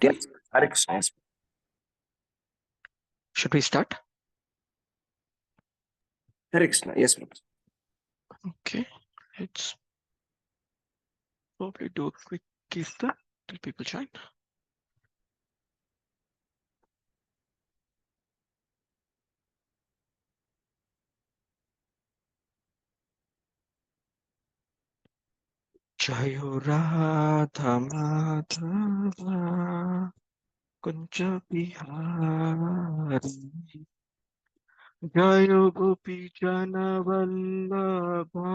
Yes, Hare Krishna. Yes. Should we start? Hare Krishna. Yes, Prabhu. Okay, let's probably do a quick kirtan till people join. Jayo Radha Madhava Kunja Bihari Jayo Gopi Jana Vallabha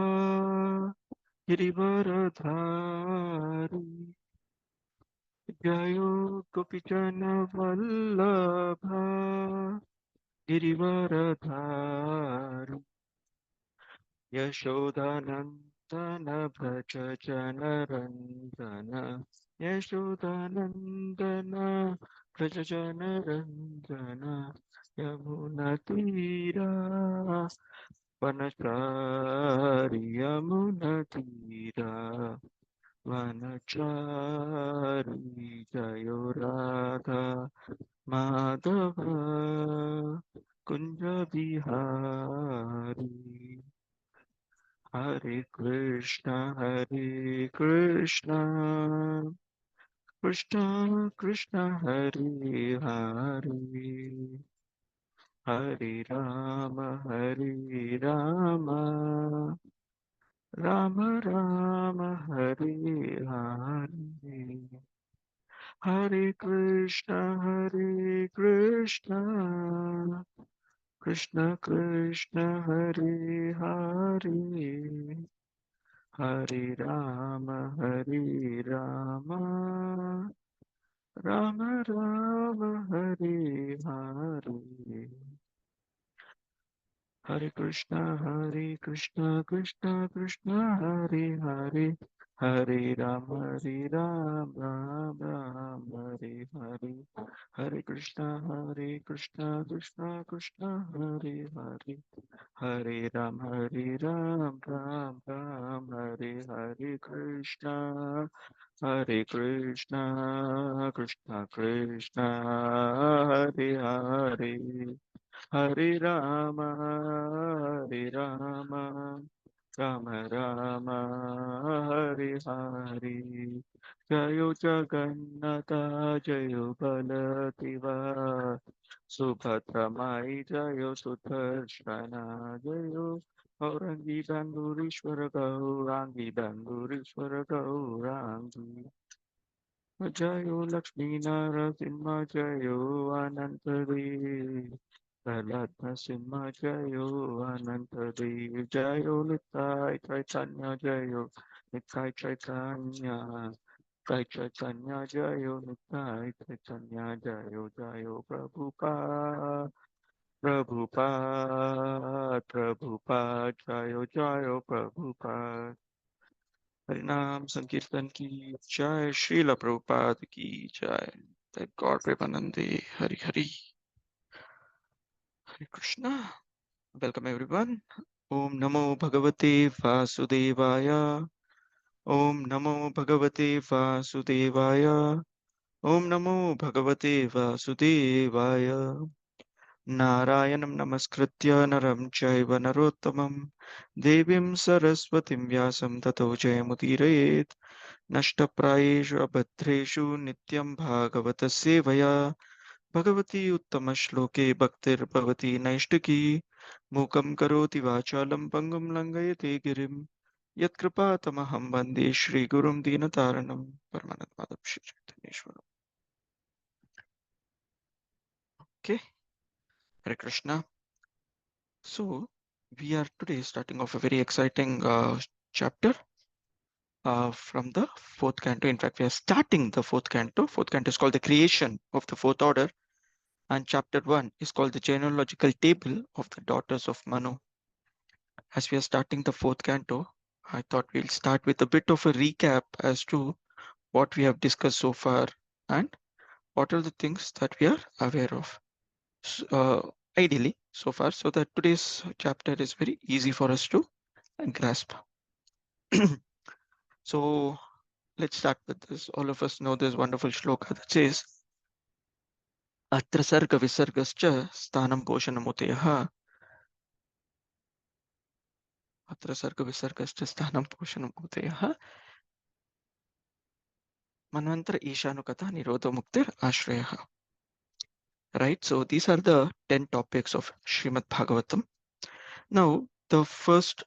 Girivaradhari Jayo Gopi Jana Vallabha Girivaradhari Yashodanandana Braja Janarandana Yashodanandana Braja Janarandana Yamuna Tira Vanachari Yamuna Tira Vanachari Jayo Radha Madhava Kunja Bihari Hare Krishna, Krishna Krishna, Hare Hare, Hare Rama, Rama Rama, Hare Hare, Hare Krishna, Krishna Krishna, Hare Hare. Hare Rama, Rama Rama, Hare Hare. Hare Krishna, Krishna Krishna, Hare Hare. Hare Rama, Ram Ram, Hare Hare. Hare Krishna, Krishna Krishna, Hare Hare. Hare Ram Ram, Hare Hare Krishna. Hare Krishna, Krishna Krishna, Hare Hare. Hare Rama, Rama Rama, Hare Hare. Jayo Jagannatha, Jayo Balativa, Subhadra Mai, Jayo Sudarshana, Jayo Gaurangi Dandurishwara Gaurangi Dandurishwara Gaurangi. Jayo Lakshmi Narasimha, Jayo Anantari. Prahlad Simha Jayo Anantari Jayo Nitai Chaitanya Jayo Nitai Chaitanya Nitai Chaitanya Jayo Nitai Chaitanya Jayo Jayo Prabhupada Prabhupada Jayo Jayo Prabhupada Harinam Sankirtan ki Jai Srila Prabhupada ki Jai Thank God Premanande Hari Hari Hare Krishna. Welcome everyone. Om Namo Bhagavate Vasudevaya. Om Namo Bhagavate Vasudevaya. Om Namo Bhagavate Vasudevaya. Narayanam Namaskritya Naram Chaiva Narottamam Devim Saraswatim Vyasam Tato Jayamudiraet Nashtaprayeshu Abhadreshu Nityam Bhagavata Sevaya Bhagavati Uttama Shloke Bhaktir Bhavati Naishtaki Mukam Karoti Vachalam Pangam Langayate Girim Yatkripatamaham Bande Shri Gurum Dinataranam Paramanat Madhav Shri Chaitanyeshwaram. Okay, Hare Krishna. So, we are today starting off a very exciting chapter from the fourth canto. In fact, we are starting the fourth canto. Fourth canto is called the creation of the fourth order. And chapter 1 is called the genealogical table of the daughters of Manu. As we are starting the fourth canto, I thought we'll start with a bit of a recap as to what we have discussed so far and what are the things that we are aware of. Ideally, so far, so that today's chapter is very easy for us to grasp. So let's start with this. All of us know this wonderful shloka that says, अत्र सर्गविसर्गश्च स्थानं पोषणमुदयः अत्र सर्गविसर्गश्च स्थानं पोषणमुदयः मन्वन्तर ईशानुकथा निरोधो मुक्तिर आश्रयः. Right, so these are the 10 topics of Srimad Bhagavatam. Now, the first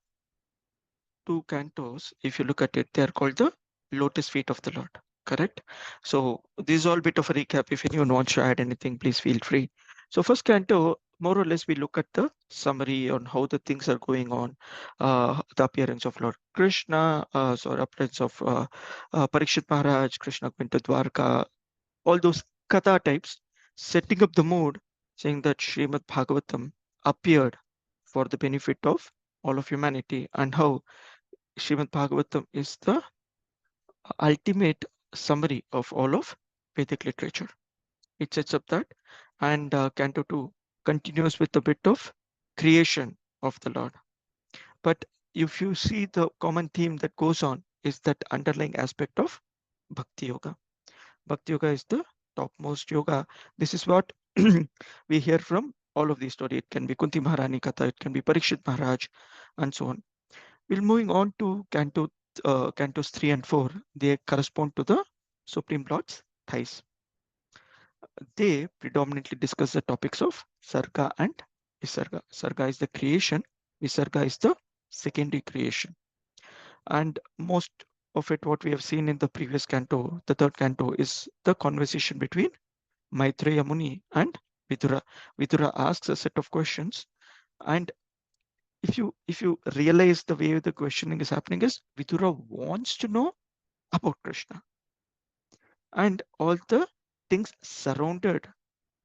two cantos, if you look at it, they are called the lotus feet of the Lord. Correct? So this is all bit of a recap. If anyone wants to add anything, please feel free. So first canto, more or less, we look at the summary on how the things are going on, the appearance of Lord Krishna, appearance of Parikshit Maharaj, Krishna going to Dwarka, all those katha types, setting up the mood, saying that Srimad Bhagavatam appeared for the benefit of all of humanity, and how Srimad Bhagavatam is the ultimate summary of all of Vedic literature. It sets up that, and Canto 2 continues with a bit of creation of the Lord. But if you see, the common theme that goes on is that underlying aspect of Bhakti Yoga. Bhakti Yoga is the topmost yoga. This is what we hear from all of these stories. It can be Kunti Maharani Katha, it can be Parikshit Maharaj, and so on. We're moving on to Cantos 3 and 4. They correspond to the Supreme Lord's thighs. They predominantly discuss the topics of Sarga and Visarga. Sarga is the creation, Visarga is the secondary creation. And most of it, what we have seen in the previous canto, the third canto, is the conversation between Maitreya Muni and Vidura. Vidura asks a set of questions, and if you realize the way the questioning is happening is Vidura wants to know about Krishna and all the things surrounded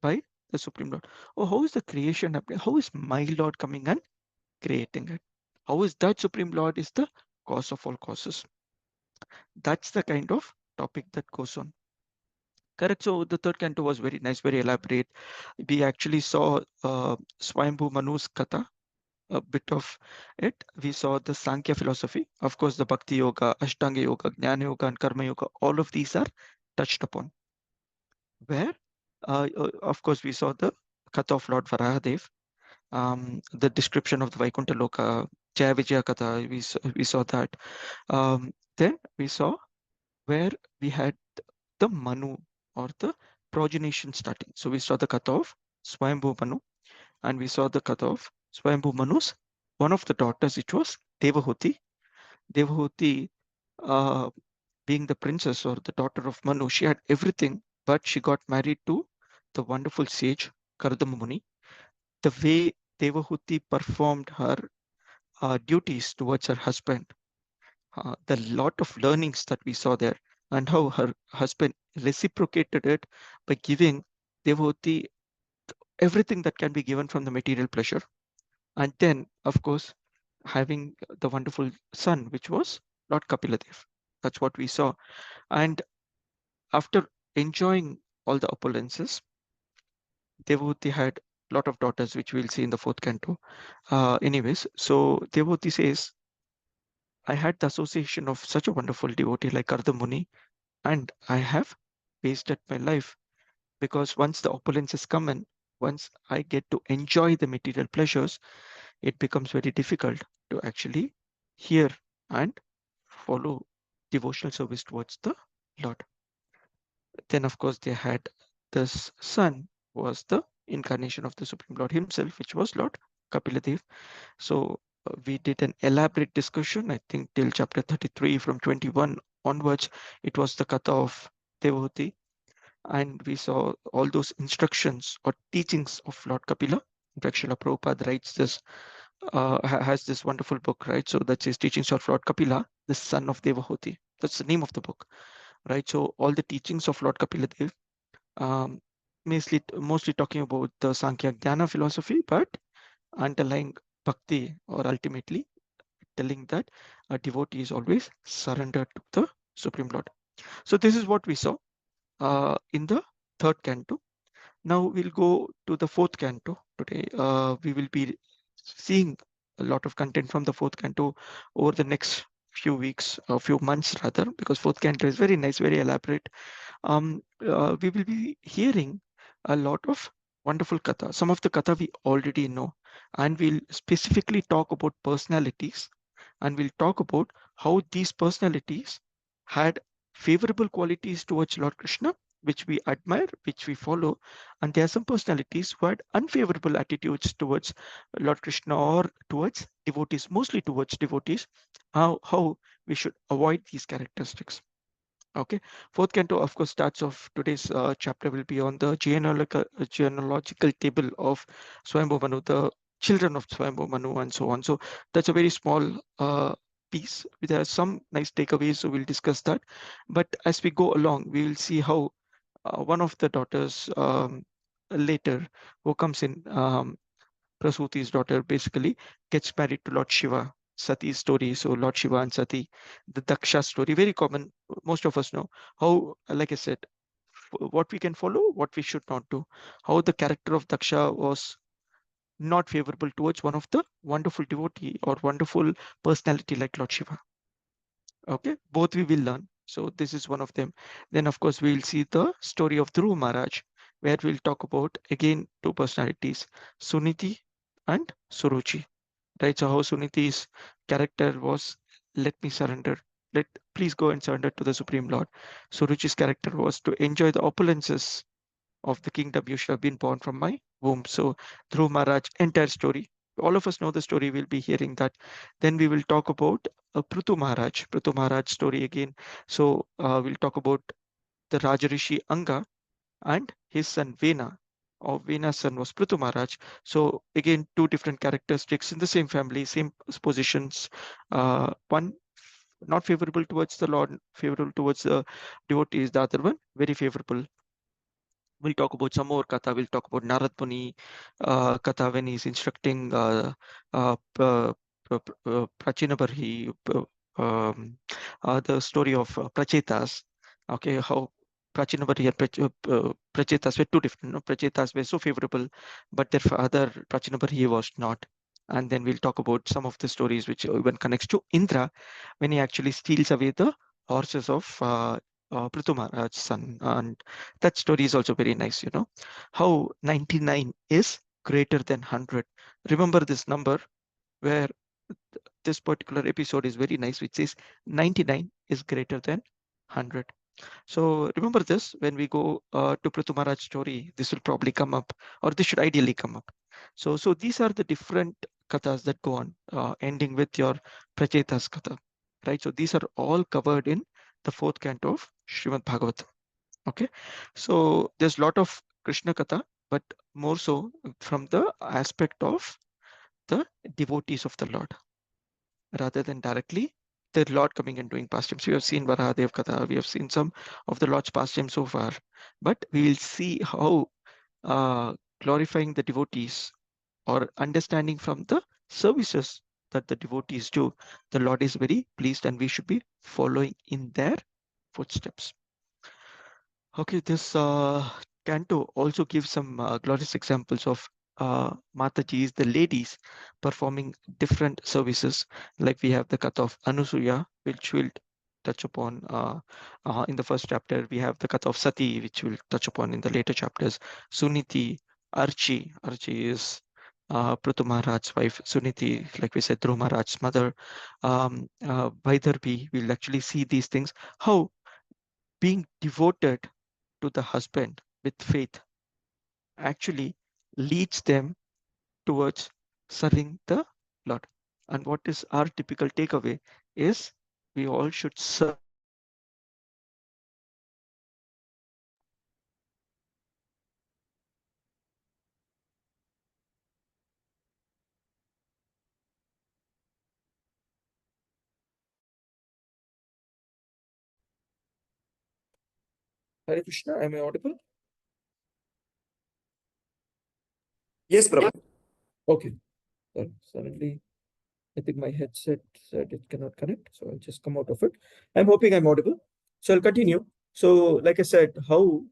by the Supreme Lord. Oh, how is the creation happening? How is my Lord coming and creating it? How is that Supreme Lord is the cause of all causes? That's the kind of topic that goes on. Correct. So the third canto was very nice, very elaborate. We actually saw Swayambhu Manu's Katha, a bit of it. We saw the Sankhya philosophy, of course, the Bhakti Yoga, Ashtanga Yoga, Jnana Yoga, and Karma Yoga. All of these are touched upon. Where, of course, we saw the Katha of Lord Varahadev, the description of the Vaikuntha Loka, Jaya Vijaya Katha. We saw that. Then we saw where we had the Manu or the progenation starting. So we saw the Katha of Swayambhu Manu, and we saw the Katha of Swayambhu Manu's one of the daughters, which was Devahuti. Devahuti, uh, being the princess or the daughter of Manu, she had everything, but she got married to the wonderful sage Kardama Muni. The way Devahuti performed her duties towards her husband, the lot of learnings that we saw there, and how her husband reciprocated it by giving Devahuti everything that can be given from the material pleasure. And then, of course, having the wonderful son, which was Lord Kapiladev. That's what we saw. And after enjoying all the opulences, Devahuti had a lot of daughters, which we'll see in the fourth canto. Anyways, so Devahuti says, I had the association of such a wonderful devotee like Ardhamuni, and I have wasted my life because once the opulences come in, once I get to enjoy the material pleasures, it becomes very difficult to actually hear and follow devotional service towards the Lord. Then, of course, they had this son was the incarnation of the Supreme Lord himself, which was Lord Kapiladev. So we did an elaborate discussion, I think till chapter 33, from 21 onwards, it was the Katha of Devahuti. And we saw all those instructions or teachings of Lord Kapila. In fact, Srila Prabhupada writes this, has this wonderful book, right? So that's his teachings of Lord Kapila, the son of Devahuti. That's the name of the book, right? So all the teachings of Lord Kapila Dev, mostly talking about the Sankhya Jnana philosophy, but underlying bhakti, or ultimately telling that a devotee is always surrendered to the Supreme Lord. So this is what we saw in the third canto. Now we'll go to the fourth canto today. We will be seeing a lot of content from the fourth canto over the next few weeks, a few months rather, because fourth canto is very nice, very elaborate. We will be hearing a lot of wonderful katha. Some of the katha we already know, and we'll specifically talk about personalities, and we'll talk about how these personalities had favorable qualities towards Lord Krishna, which we admire, which we follow, and there are some personalities who had unfavorable attitudes towards Lord Krishna or towards devotees, mostly towards devotees, how we should avoid these characteristics. Okay, fourth canto, of course, starts off today's chapter will be on the genealogical table of Swayambhu Manu, the children of Swayambhu Manu, and so on. So that's a very small piece. There are some nice takeaways, so we'll discuss that. But as we go along, we will see how one of the daughters later, who comes in, Prasuti's daughter, basically gets married to Lord Shiva. Sati's story. So Lord Shiva and Sati, the Daksha story, very common. Most of us know how, like I said, what we can follow, what we should not do. How the character of Daksha was not favorable towards one of the wonderful devotee or wonderful personality like Lord Shiva. Okay, both we will learn. So this is one of them. Then of course we'll see the story of Dhruv Maharaj, where we'll talk about again two personalities, Suniti and Suruchi. Right, so how Suniti's character was, let me surrender. Please go and surrender to the Supreme Lord. Suruchi's character was to enjoy the opulences of the kingdom. You should have been born from my womb. So Dhruv Maharaj, entire story. All of us know the story. We'll be hearing that. Then we will talk about Prithu Maharaj. Prithu Maharaj story again. So we'll talk about the Rajarishi Anga and his son Vena. Or Vena's son was Prithu Maharaj. So again, two different characteristics in the same family, same positions. One not favorable towards the Lord, favorable towards the devotees. The other one very favorable. We'll talk about some more katha. We'll talk about Narad Muni katha when he's instructing Prachina Barhi, the story of Prachetas. Okay, how Prachina Barhi and Prachetas were two different. No? Prachetas were so favorable, but their father Prachina Barhi was not. And then we'll talk about some of the stories which even connects to Indra when he actually steals away the horses of Prithu Maharaj's son. And that story is also very nice, how 99 is greater than 100. Remember this number where this particular episode is very nice, which says 99 is greater than 100. So remember this when we go to Prithu Maharaj's story, this will probably come up, or this should ideally come up. So these are the different kathas that go on, ending with your Prachetas katha, right? So these are all covered in the fourth canto of Srimad Bhagavatam. Okay, so there's a lot of Krishna Katha, but more so from the aspect of the devotees of the Lord rather than directly the Lord coming and doing pastimes. We have seen Varahadev Katha, we have seen some of the Lord's pastimes so far, but we will see how glorifying the devotees or understanding from the services that the devotees do, the Lord is very pleased and we should be following in their footsteps. Okay, this canto also gives some glorious examples of Matajis, the ladies, performing different services. Like we have the Katha of Anusuya, which we'll touch upon in the first chapter. We have the Katha of Sati, which we'll touch upon in the later chapters. Suniti, Archi. Archi is Prithu Maharaj's wife. Suniti, like we said, Dhruv Maharaj's mother. Vaidarbhi, we'll actually see these things. How being devoted to the husband with faith actually leads them towards serving the Lord. And what is our typical takeaway is we all should serve. Hare Krishna, am I audible? Yes, Prabhu. Okay. Suddenly, I think my headset said it cannot connect, so I'll just come out of it. I'm hoping I'm audible. So I'll continue. So, like I said, how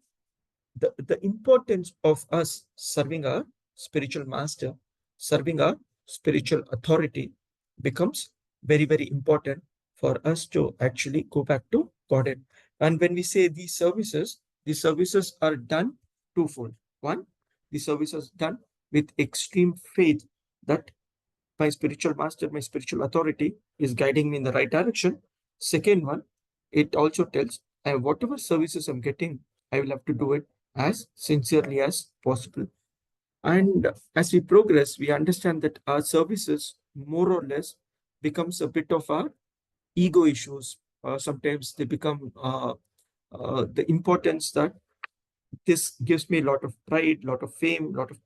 the importance of us serving our spiritual master, serving our spiritual authority becomes very, very important for us to actually go back to Godhead. And when we say these services are done twofold. One, the service is done with extreme faith that my spiritual master, my spiritual authority is guiding me in the right direction. Second one, it also tells whatever services I'm getting, I will have to do it as sincerely as possible. And as we progress, we understand that our services more or less becomes a bit of our ego issues. Sometimes they become the importance that this gives me a lot of pride, lot of fame, lot of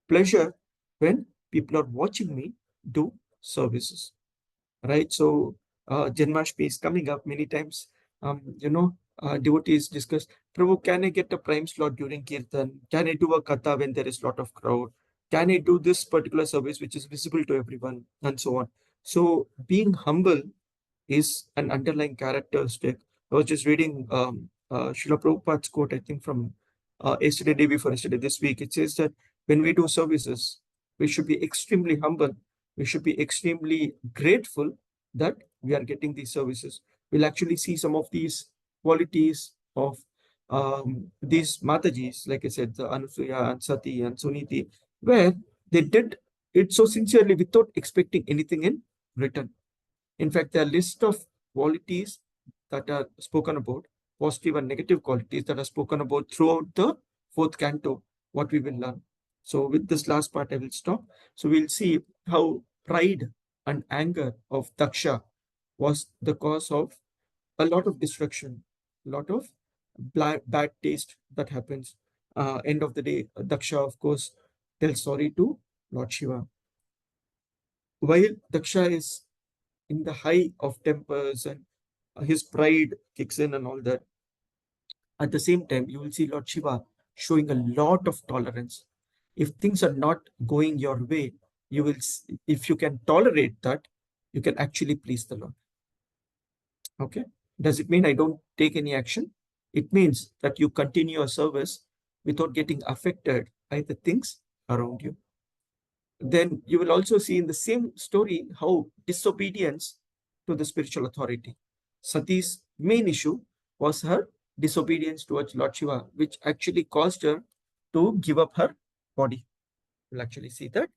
pleasure when people are watching me do services, right? So Janmashtami is coming up many times. Devotees discuss, Prabhu, can I get a prime slot during Kirtan? Can I do a katha when there is a lot of crowd? Can I do this particular service which is visible to everyone? And so on. So being humble is an underlying characteristic. I was just reading Srila Prabhupada's quote, I think from yesterday, day before yesterday, this week. It says that when we do services, we should be extremely humble. We should be extremely grateful that we are getting these services. We'll actually see some of these qualities of these Matajis, like I said, the Anusuya and Sati and Suniti, where they did it so sincerely without expecting anything in return. In fact, there are list of qualities that are spoken about, positive and negative qualities that are spoken about throughout the fourth canto, what we will learn. So with this last part, I will stop. So we'll see how pride and anger of Daksha was the cause of a lot of destruction, a lot of bad taste that happens. End of the day, Daksha, of course, tells sorry to Lord Shiva. While Daksha is in the high of tempers and his pride kicks in and all that. At the same time, you will see Lord Shiva showing a lot of tolerance. If things are not going your way, if you can tolerate that, you can actually please the Lord. Okay. Does it mean I don't take any action? It means that you continue your service without getting affected by the things around you. Then you will also see in the same story how disobedience to the spiritual authority. Sati's main issue was her disobedience towards Lord Shiva, which actually caused her to give up her body. We'll actually see that.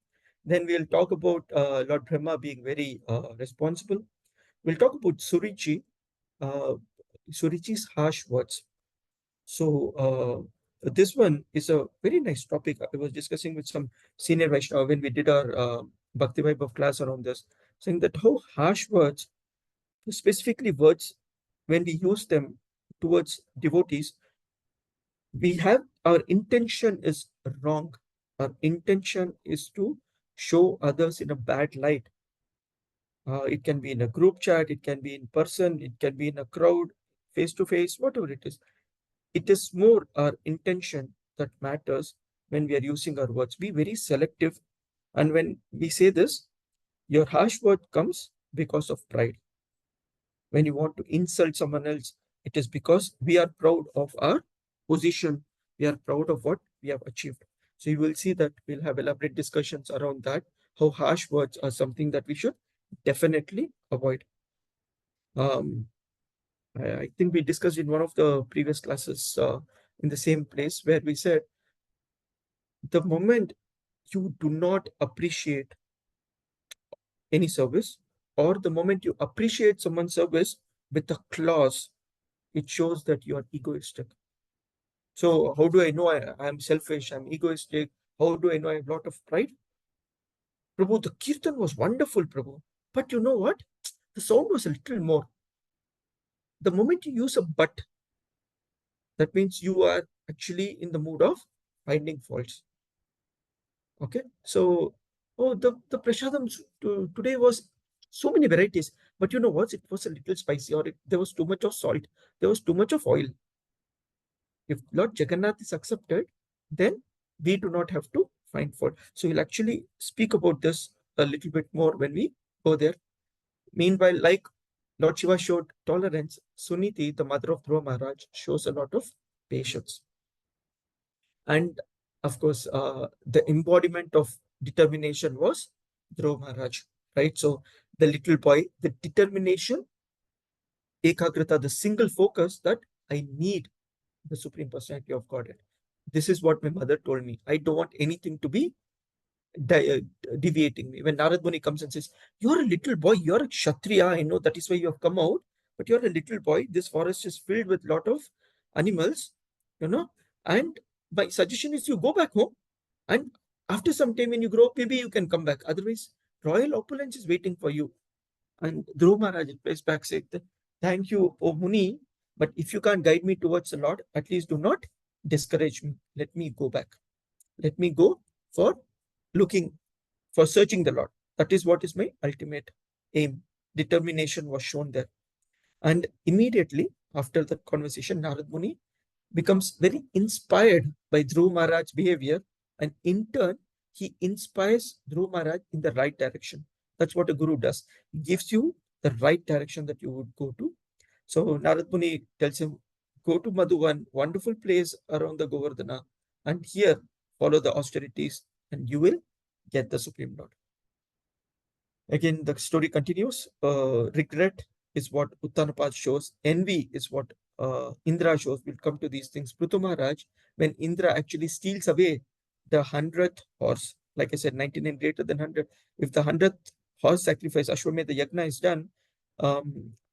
Then we'll talk about Lord Brahma being very responsible. We'll talk about uh, Surichi's harsh words. So this one is a very nice topic. I was discussing with some senior Vaishnava when we did our Bhakti Vaibhav class around this, saying that how harsh words, specifically words, when we use them towards devotees, we have our intention is wrong. Our intention is to show others in a bad light. It can be in a group chat, it can be in person, it can be in a crowd, face to face, whatever it is. It is more our intention that matters when we are using our words. Be very selective. And when we say this, your harsh word comes because of pride. When you want to insult someone else, it is because we are proud of our position. We are proud of what we have achieved. So you will see that we'll have elaborate discussions around that, how harsh words are something that we should definitely avoid. I think we discussed in one of the previous classes in the same place where we said the moment you do not appreciate any service, or the moment you appreciate someone's service with a clause, it shows that you are egoistic. So how do I know I am selfish, I'm egoistic? How do I know I have a lot of pride? Prabhu, the kirtan was wonderful, Prabhu. But you know what? The sound was a little more. The moment you use a but, that means you are actually in the mood of finding faults. Okay, so the prasadam today was so many varieties, but you know what? It was a little spicy, or there was too much of salt, there was too much of oil. If Lord Jagannath is accepted, then we do not have to find fault. So we'll actually speak about this a little bit more when we go there. Meanwhile, like Lord Shiva showed tolerance, Suniti, the mother of Dhruva Maharaj, shows a lot of patience. And of course, the embodiment of determination was Dhruva Maharaj, right? So the little boy, the determination, ekagrita, the single focus that I need the Supreme Personality of Godhead. this is what my mother told me. I don't want anything to be deviating me. When Narad Muni comes and says, "You're a little boy, you're a Kshatriya, I know that is why you have come out, but you're a little boy. This forest is filled with a lot of animals, you know, and my suggestion is you go back home, and after some time when you grow up, maybe you can come back. Otherwise, royal opulence is waiting for you." And Dhruv Maharaj replies back saying, "Thank you, O Muni, but if you can't guide me towards the Lord, at least do not discourage me. Let me go back. Let me go for looking, for searching the Lord. That is what is my ultimate aim." Determination was shown there. And immediately after that conversation, Narad Muni becomes very inspired by Dhruv Maharaj's behavior, and in turn, he inspires Dhruv Maharaj in the right direction. That's what a guru does. He gives you the right direction that you would go to. So Narad Muni tells him, "Go to Madhuvan, wonderful place around the Govardhana, and here follow the austerities, and you will get the Supreme Lord." Again, the story continues. Regret is what Uttanapad shows. Envy is what Indra shows. We'll come to these things. Prithu Maharaj, when Indra actually steals away the 100th horse, like I said, 99 greater than 100. If the 100th horse sacrifice, Ashwamedha Yagna, is done,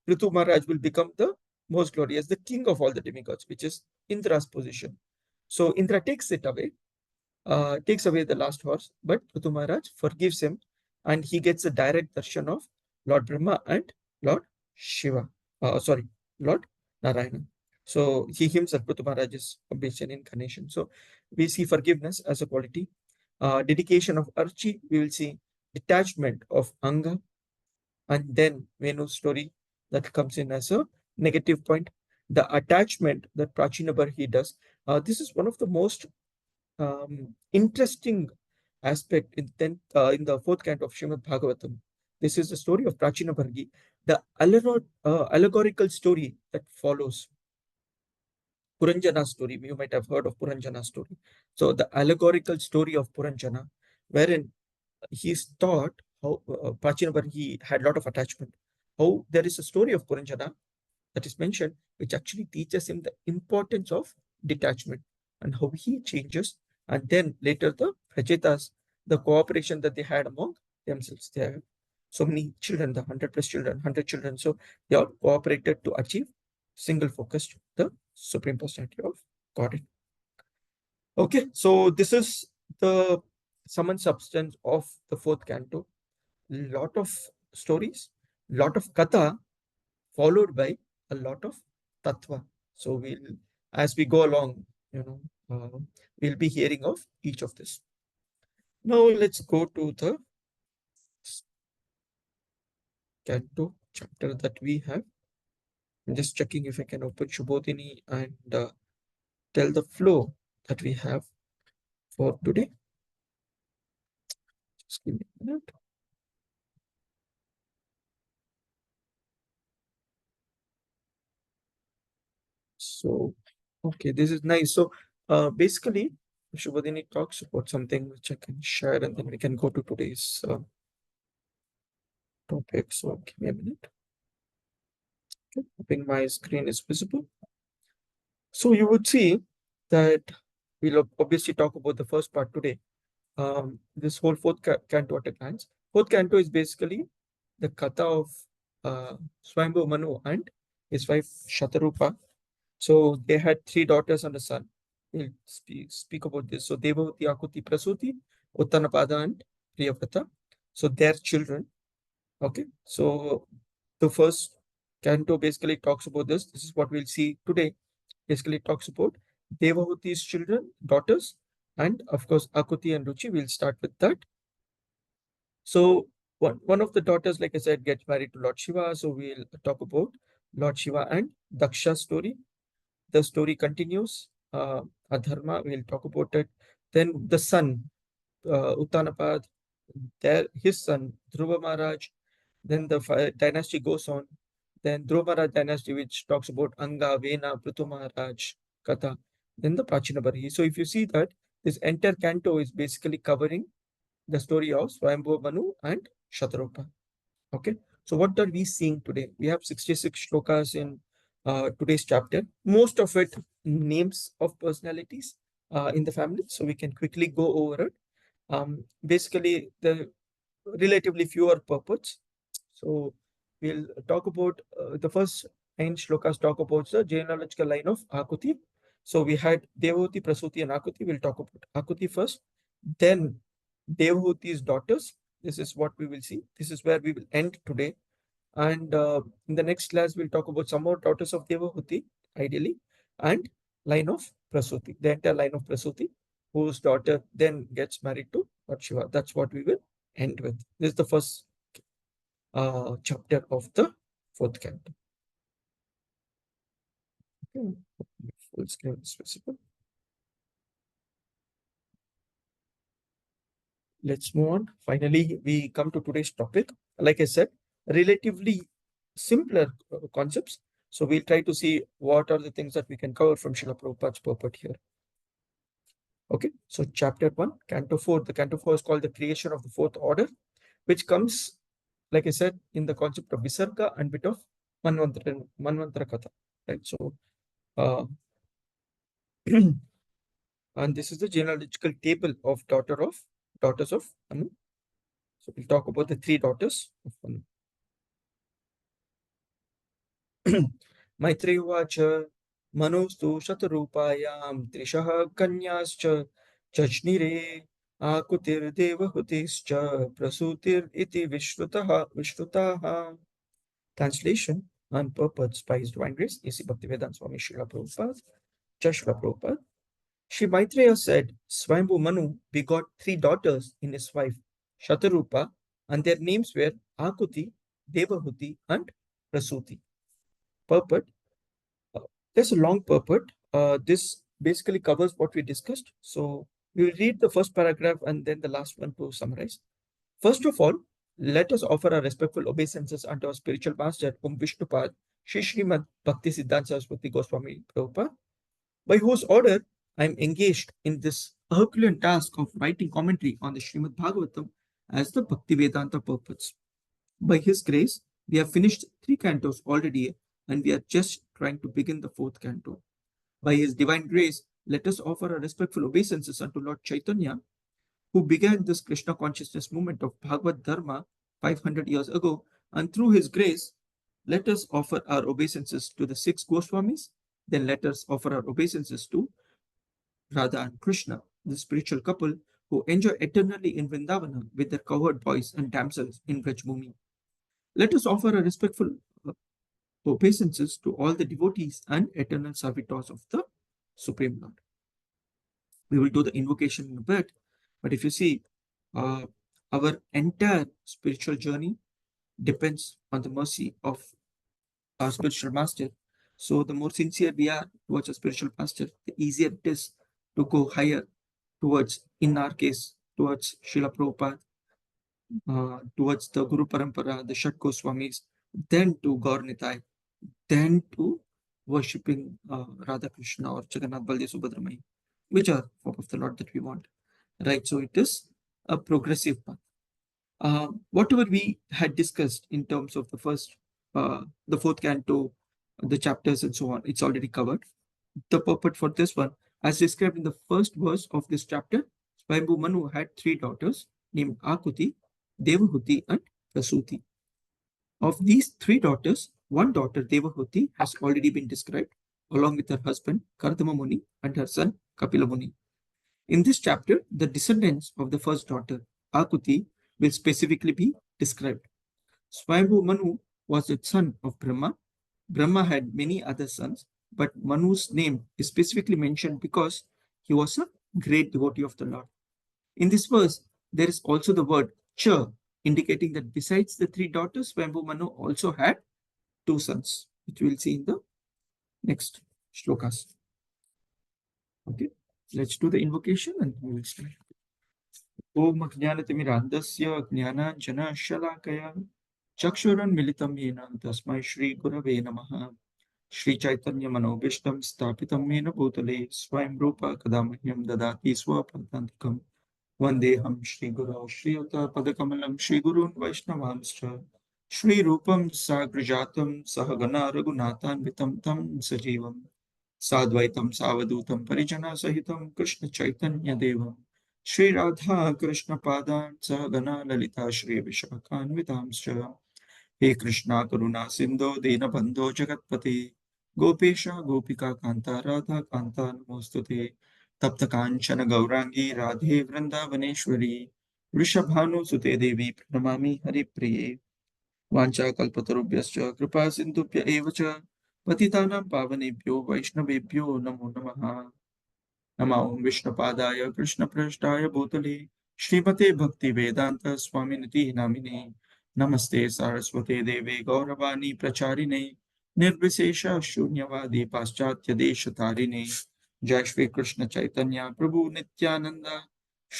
Prithu Maharaj will become the most glorious, the king of all the demigods, which is Indra's position. So Indra takes away the last horse, but Prithu Maharaj forgives him, and he gets a direct darshan of Lord Brahma and Lord Shiva. Sorry, Lord Narayana. So he himself, Prithu Maharaj, is obviously an incarnation. So we see forgiveness as a quality. Dedication of Archi, we will see detachment of Anga, and then Venu's story that comes in as a negative point. The attachment that Prachina Barhi does. This is one of the most interesting aspect in the fourth canto of Srimad Bhagavatam. This is the story of Prachina Bhargi, the allegorical story that follows Puranjana story. You might have heard of Puranjana story. So the allegorical story of Puranjana, wherein he's taught how Prachina Bhargi had a lot of attachment. How there is a story of Puranjana that is mentioned, which actually teaches him the importance of detachment and how he changes. And then later the Prachetas, the cooperation that they had among themselves. They have so many children, the 100 plus children, 100 children. So they all cooperated to achieve single focused, the Supreme Personality of Godhead. Okay, so this is the sum and substance of the fourth canto. Lot of stories, lot of katha, followed by a lot of tattva. So we'll, as we go along, we'll be hearing of each of this. Now let's go to the canto chapter that we have. I'm just checking if I can open Shubodhini and tell the flow that we have for today. Just give me a minute. So, okay, this is nice. So, basically, Shubodhini talks about something which I can share, and then we can go to today's topic. So, give me a minute. Okay, hoping my screen is visible. So, you would see that we'll obviously talk about the first part today. This whole fourth canto at a glance. Fourth canto is basically the katha of Swayambhu Manu and his wife Shatarupa. So they had 3 daughters and a son. We'll speak about this. So Devavati, Akuti, Prasuti, Uttanapada, and Priyavrata. So their children. Okay. So the first canto basically talks about this. This is what we'll see today. Basically talks about Devavati's children, daughters, and of course Akuti and Ruchi. We'll start with that. So one of the daughters, like I said, gets married to Lord Shiva. So we'll talk about Lord Shiva and Daksha's story. The story continues. Adharma, we'll talk about it. Then the son, Uttanapad, his son, Dhruva Maharaj. Then the dynasty goes on. Then Dhruva Maharaj dynasty, which talks about Anga, Vena, Prithu Maharaj, Katha. Then the Prachinabari. So if you see that, this entire canto is basically covering the story of Swayambhu Manu and Shatarupa. Okay, so what are we seeing today? We have 66 shlokas in today's chapter. Most of it names of personalities, in the family, so we can quickly go over it. Basically, the relatively fewer purports. So we'll talk about the first 9 shlokas talk about the genealogical line of Akuti. So we had Devahuti, Prasuti, and Akuti. We'll talk about Akuti first, then Devahuti's daughters. This is what we will see. This is where we will end today. And in the next class, we'll talk about some more daughters of Devahuti, ideally, and line of Prasuti, the entire line of Prasuti, whose daughter then gets married to Lord Shiva. That's what we will end with. This is the first chapter of the fourth canto. Okay. Full screen is visible. Let's move on. Finally, we come to today's topic. Like I said, relatively simpler concepts. So we'll try to see what are the things that we can cover from Srila Prabhupada's purport here. Okay, so chapter 1, Canto 4. The Canto 4 is called the creation of the fourth order, which comes, like I said, in the concept of Visarga and bit of Manvantara Katha. Right, so and this is the genealogical table of daughters of Manu. So we'll talk about the 3 daughters of Manu. Maitreya Uvacha Manustu Shatarupayam Trishaha Kanyascha Jajnire Akutir Devahutischa Prasutir Iti Vishrutaha. Translation and purport by His Divine Grace, A.C. Bhaktivedanta Swami Srila Prabhupada, Jai Srila Prabhupada. Shri Maitreya said, Swayambhu Manu begot 3 daughters in his wife, Shatarupa, and their names were Akuti, Devahuti, and Prasuti. Purport. There's a long purport. This basically covers what we discussed. So we will read the first paragraph and then the last one to summarize. First of all, let us offer our respectful obeisances unto our spiritual master, Vishnupad, Shri Srimad Bhakti Siddhanta Saraswati Goswami Prabhupada, by whose order I am engaged in this Herculean task of writing commentary on the Srimad Bhagavatam as the Bhakti Vedanta purports. By His grace, we have finished 3 cantos already, and we are just trying to begin the 4th canto. By His divine grace, let us offer our respectful obeisances unto Lord Chaitanya, who began this Krishna consciousness movement of Bhagavad Dharma 500 years ago, and through His grace, let us offer our obeisances to the 6 Goswamis. Then let us offer our obeisances to Radha and Krishna, the spiritual couple who enjoy eternally in Vrindavana with their cowherd boys and damsels in Vrajbhumi. Let us offer our respectful obeisances to all the devotees and eternal servitors of the Supreme Lord. We will do the invocation in a bit, but if you see, our entire spiritual journey depends on the mercy of our spiritual master. So the more sincere we are towards a spiritual master, the easier it is to go higher towards, in our case, towards Srila Prabhupada, towards the Guru Parampara, the Shat Goswamis, then to Gaur Nitai, then to worshipping Radha Krishna or Jagannath Baldev Subhadramai, which are form of the Lord that we want. Right, so it is a progressive path. Whatever we had discussed in terms of the the 4th canto, the chapters and so on, it's already covered. The purport for this one, as described in the first verse of this chapter, Swayambhu Manu had 3 daughters named Akuti, Devahuti, and Prasuti. Of these 3 daughters, one daughter, Devahuti, has already been described, along with her husband, Kardama Muni, and her son, Kapila Muni. In this chapter, the descendants of the first daughter, Akuti, will specifically be described. Swayambhu Manu was the son of Brahma. Brahma had many other sons, but Manu's name is specifically mentioned because he was a great devotee of the Lord. In this verse, there is also the word Cha, indicating that besides the 3 daughters, Swayambhu Manu also had 2 sons, which we will see in the next shlokas. Okay, let's do the invocation and we will start. Om Jnanatimirandasya Jnananjana Shalakaya Chakshurunmilitam Yena Tasmai Shri Gurave Namaha Shri Chaitanya Manobishtam Stapitam Yena Bhutale Swayam Rupa Kadamahyam Dadati Swapadantikam Vandeham Shri Guru Shri Uta Padakamalam Shri Gurun Vaishnavamscha Shri Rupam Sagrajatam Sahagana Raghunathan Vitam Tam Sajivam साद्वैतं सावधूतं परिजना सहितं कृष्ण चैतन्य देवं श्री राधा कृष्ण पादान् सहगना ललिता श्री विशाखान्वितांश्च हे कृष्णा करुणा सिन्धो दीनबन्धो जगत्पते गोपेश गोपिका कान्ता राधा कान्ता नमोऽस्तुते तप्त काञ्चन गौरांगी राधे वृन्दावनेश्वरी वृषभानुसुते देवी प्रणमामि हरिप्रिये वाञ्छाकल्पतरुभ्यश्च कृपा सिन्धुभ्य एव च पतितानां पावनेभ्यो वैष्णवेभ्यो नमो नमः नमो विष्णुपादाय कृष्णप्रेष्ठाय भूतले श्रीमते भक्तिवेदान्त स्वामिनिति नामिने नमस्ते सारस्वते देवे गौरवाणी प्रचारिणे निर्विशेष शून्यवादी पाश्चात्य देश तारिणे जय श्री कृष्ण चैतन्य प्रभु नित्यानंद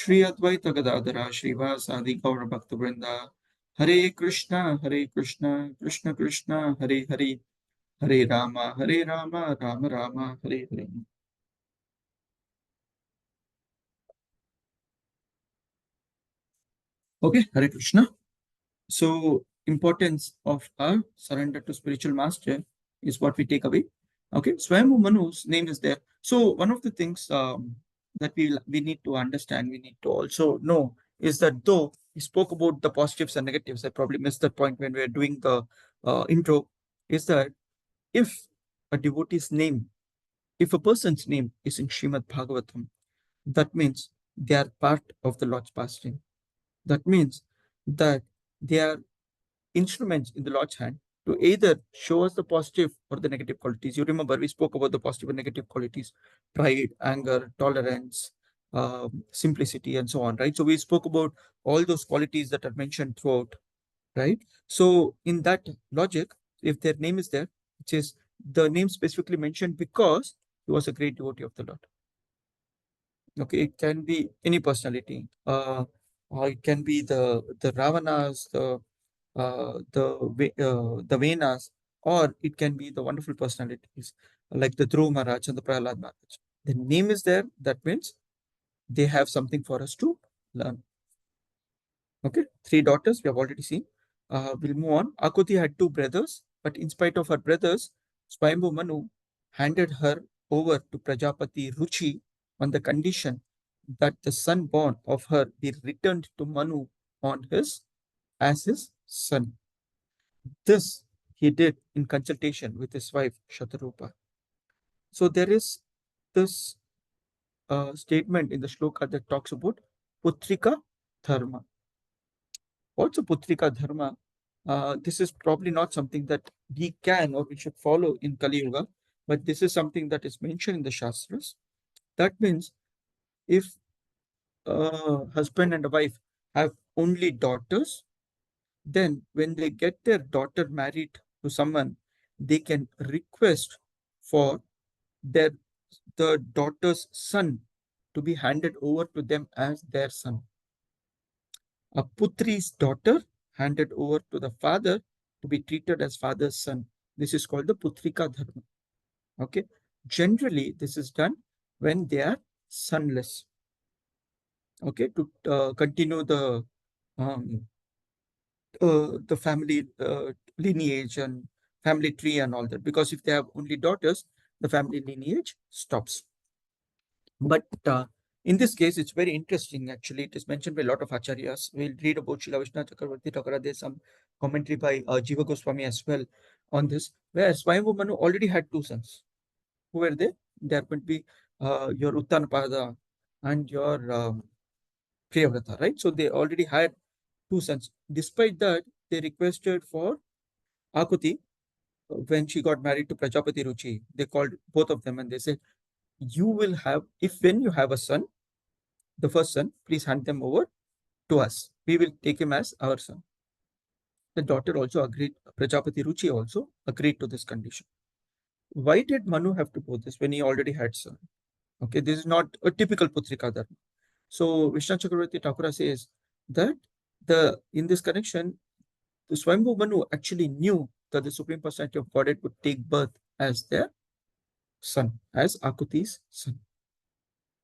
श्री अद्वैत गदाधरा श्रीवासादि गौर भक्त वृंदा हरे Krishna Krishna Krishna Hare Hare Hare Ram Ram Ram Hare Hare Okay, Hare Krishna. So, importance of our surrender to spiritual master is what we take away. Okay, Swayambhu Manu's name is there. So, one of the things that we need to understand, we need to also know is that though he spoke about the positives and negatives, I probably missed that point when we were doing the intro, is that if a devotee's name, if a person's name is in Srimad Bhagavatam, that means they are part of the Lord's pastime. That means that they are instruments in the Lord's hand to either show us the positive or the negative qualities. You remember we spoke about the positive and negative qualities: pride, anger, tolerance, simplicity, and so on, right? So we spoke about all those qualities that are mentioned throughout, right? So in that logic, if their name is there, which is the name specifically mentioned because he was a great devotee of the Lord. Okay, it can be any personality. Or it can be the Ravanas, the Venas, or it can be the wonderful personalities like the Dhruv Maharaj and the Prahlad Maharaj. The name is there. That means they have something for us to learn. Okay, three daughters we have already seen. We'll move on. Akuti had two brothers, but in spite of her brothers, Swayambhu Manu handed her over to Prajapati Ruchi on the condition that the son born of her be returned to Manu on his as his son. This he did in consultation with his wife Shatarupa. So there is this statement in the shloka that talks about Putrika Dharma. What's a Putrika Dharma? This is probably not something that we can or we should follow in Kali Yuga, but this is something that is mentioned in the Shastras. That means if a husband and a wife have only daughters, then when they get their daughter married to someone, they can request for their the daughter's son to be handed over to them as their son. A putri's daughter handed over to the father to be treated as father's son. This is called the putrika dharma. Okay. Generally, this is done when they are sonless. Okay, to continue um, the family lineage and family tree and all that. Because if they have only daughters, the family lineage stops. But in this case, it's very interesting. Actually, it is mentioned by a lot of acharyas. We'll read about Srila Vishnu Chakravarti Thakura. There's some commentary by Jiva Goswami as well on this, where Swayambhu Manu already had two sons. Who were they? There could be your Uttanapada and your Priyavrata, right? So they already had two sons. Despite that, they requested for Akuti when she got married to Prajapati Ruchi. They called both of them and they said, you will have, if when you have a son, the first son, please hand them over to us. We will take him as our son. The daughter also agreed, Prajapati Ruchi also agreed to this condition. Why did Manu have to do this when he already had son? Okay, this is not a typical Putrika Dharma. So Vishnu Chakravarti Thakura says that in this connection, the Swayambhu Manu actually knew that the Supreme Personality of Godhead would take birth as their son, as Akuti's son.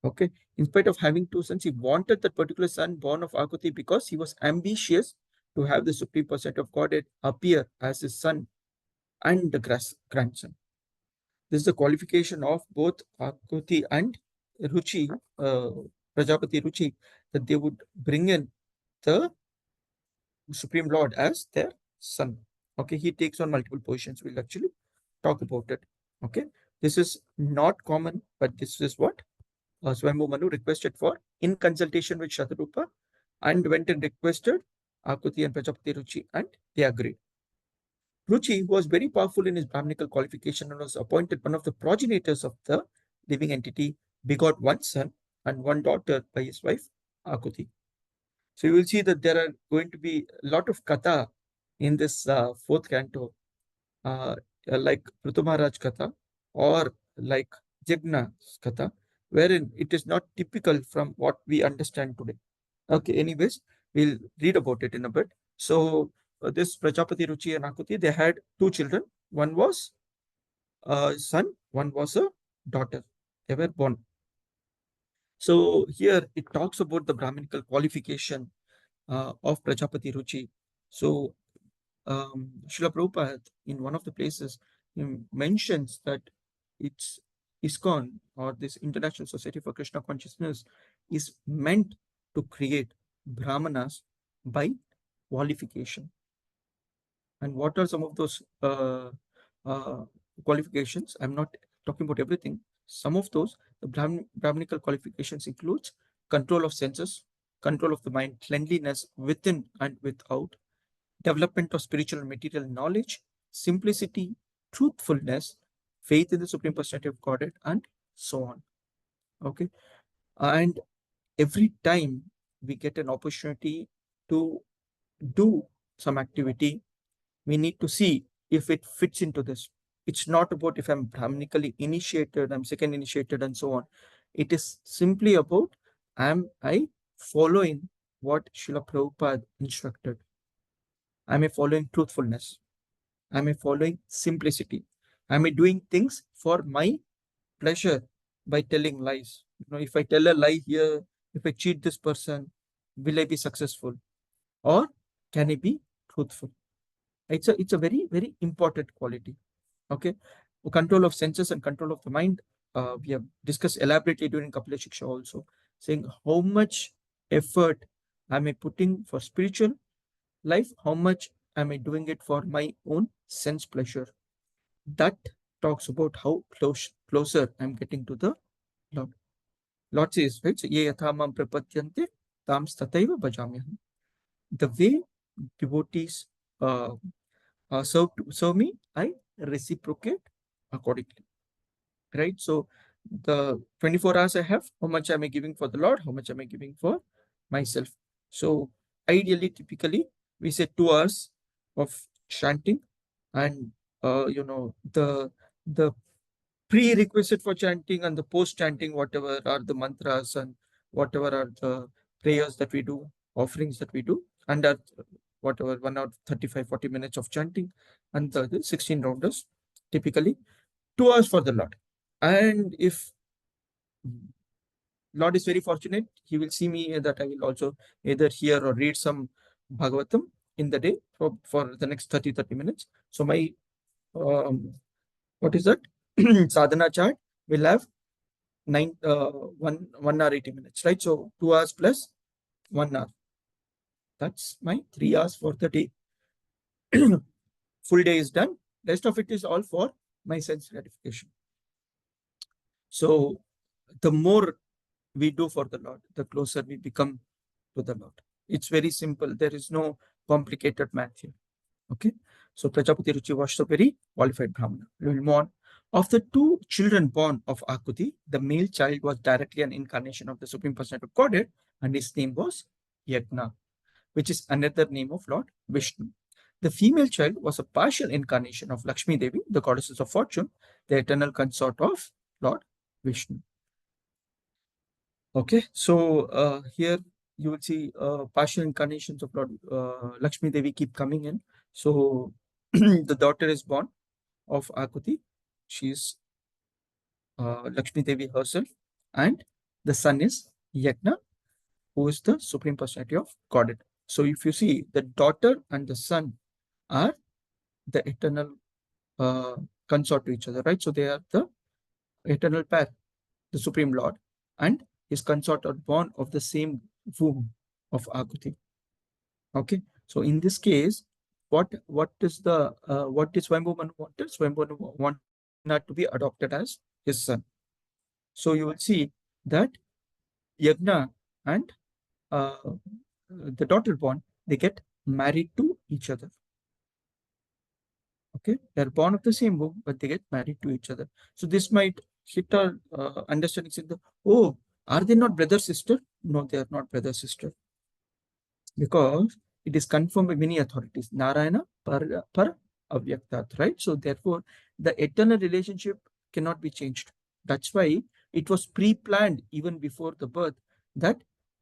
Okay. In spite of having two sons, he wanted that particular son born of Akuti because he was ambitious to have the Supreme Personality of Godhead appear as his son and the grandson. This is the qualification of both Akuti and Ruchi, Prajapati Ruchi, that they would bring in the Supreme Lord as their son. Okay, he takes on multiple positions. We'll actually talk about it. Okay, this is not common, but this is what Swayambhu Manu requested for in consultation with Shatarupa, and went and requested Akuti and Prajapati Ruchi, and they agreed. Ruchi was very powerful in his Brahminical qualification and was appointed one of the progenitors of the living entity, begot one son and one daughter by his wife Akuti. So you will see that there are going to be a lot of katha in this fourth canto, uh, like Prithu Maharaj katha or like Jagna's katha, wherein it is not typical from what we understand today. Okay, anyways, we'll read about it in a bit. So this Prajapati, Ruchi, and Akuti, they had two children. One was a son, one was a daughter. They were born. So here it talks about the Brahminical qualification of Prajapati Ruchi. So Srila Prabhupada, in one of the places, he mentions that it's ISKCON, or this International Society for Krishna Consciousness, is meant to create Brahmanas by qualification. And what are some of those qualifications? I'm not talking about everything. Some of those, the Brahminical qualifications includes control of senses, control of the mind, cleanliness within and without, development of spiritual and material knowledge, simplicity, truthfulness, faith in the Supreme Personality of Godhead, and so on. Okay. And every time we get an opportunity to do some activity, we need to see if it fits into this. It's not about if I'm Brahmanically initiated, I'm second initiated, and so on. It is simply about, am I following what Srila Prabhupada instructed? Am I following truthfulness? Am I following simplicity? Am I doing things for my pleasure by telling lies? If I tell a lie here, if I cheat this person, will I be successful? Or can I be truthful? It's a very, very important quality. Okay. Control of senses and control of the mind. We have discussed elaborately during Kapila Shiksha also, saying how much effort am I putting for spiritual life? How much am I doing it for my own sense pleasure? That talks about how closer I'm getting to the Lord. Lord says, right? So, ye yathamam prapatyante tam stataiva bhajamyaham. The way devotees serve me, I reciprocate accordingly. Right? So the 24 hours I have, how much am I giving for the Lord? How much am I giving for myself? So ideally, typically, we say 2 hours of chanting, and the prerequisite for chanting and the post chanting, whatever are the mantras and whatever are the prayers that we do, offerings that we do, and that whatever 1 hour 35-40 minutes of chanting, and the 16 rounders, typically 2 hours for the Lord. And if Lord is very fortunate, he will see me that I will also either hear or read some Bhagavatam in the day for the next 30 minutes. So my what is that? Sadhana chart will have 1 hour 80 minutes, right? So 2 hours plus 1 hour. That's my 3 hours for the day. Full day is done. Rest of it is all for my sense gratification. So the more we do for the Lord, the closer we become to the Lord. It's very simple. There is no complicated math here. Okay. So Prajapati Ruchi was a very qualified Brahmana. We will move on. Of the two children born of Akuti, the male child was directly an incarnation of the Supreme Personality of Godhead, and his name was Yagna, which is another name of Lord Vishnu. The female child was a partial incarnation of Lakshmi Devi, the goddesses of fortune, the eternal consort of Lord Vishnu. Okay, so here you will see partial incarnations of Lord Lakshmi Devi keep coming in. So the daughter is born of Akuti. She is Lakshmi Devi herself, and the son is Yagna, who is the Supreme Personality of Godhead. So if you see, the daughter and the son are the eternal consort to each other, right? So they are the eternal pair, the Supreme Lord and his consort are born of the same womb of Akuti. Okay, so in this case, what is Swayambhu Manu wanted? Swayambhu Manu wanted Yagna to be adopted as his son. So you will see that Yagna and the daughter born, they get married to each other. Okay, they're born of the same womb, but they get married to each other. So this might hit our understanding. Oh, are they not brother sister? No, they are not brother sister, because it is confirmed by many authorities. Narayana par avyaktat, right? So therefore, the eternal relationship cannot be changed. That's why it was pre-planned even before the birth that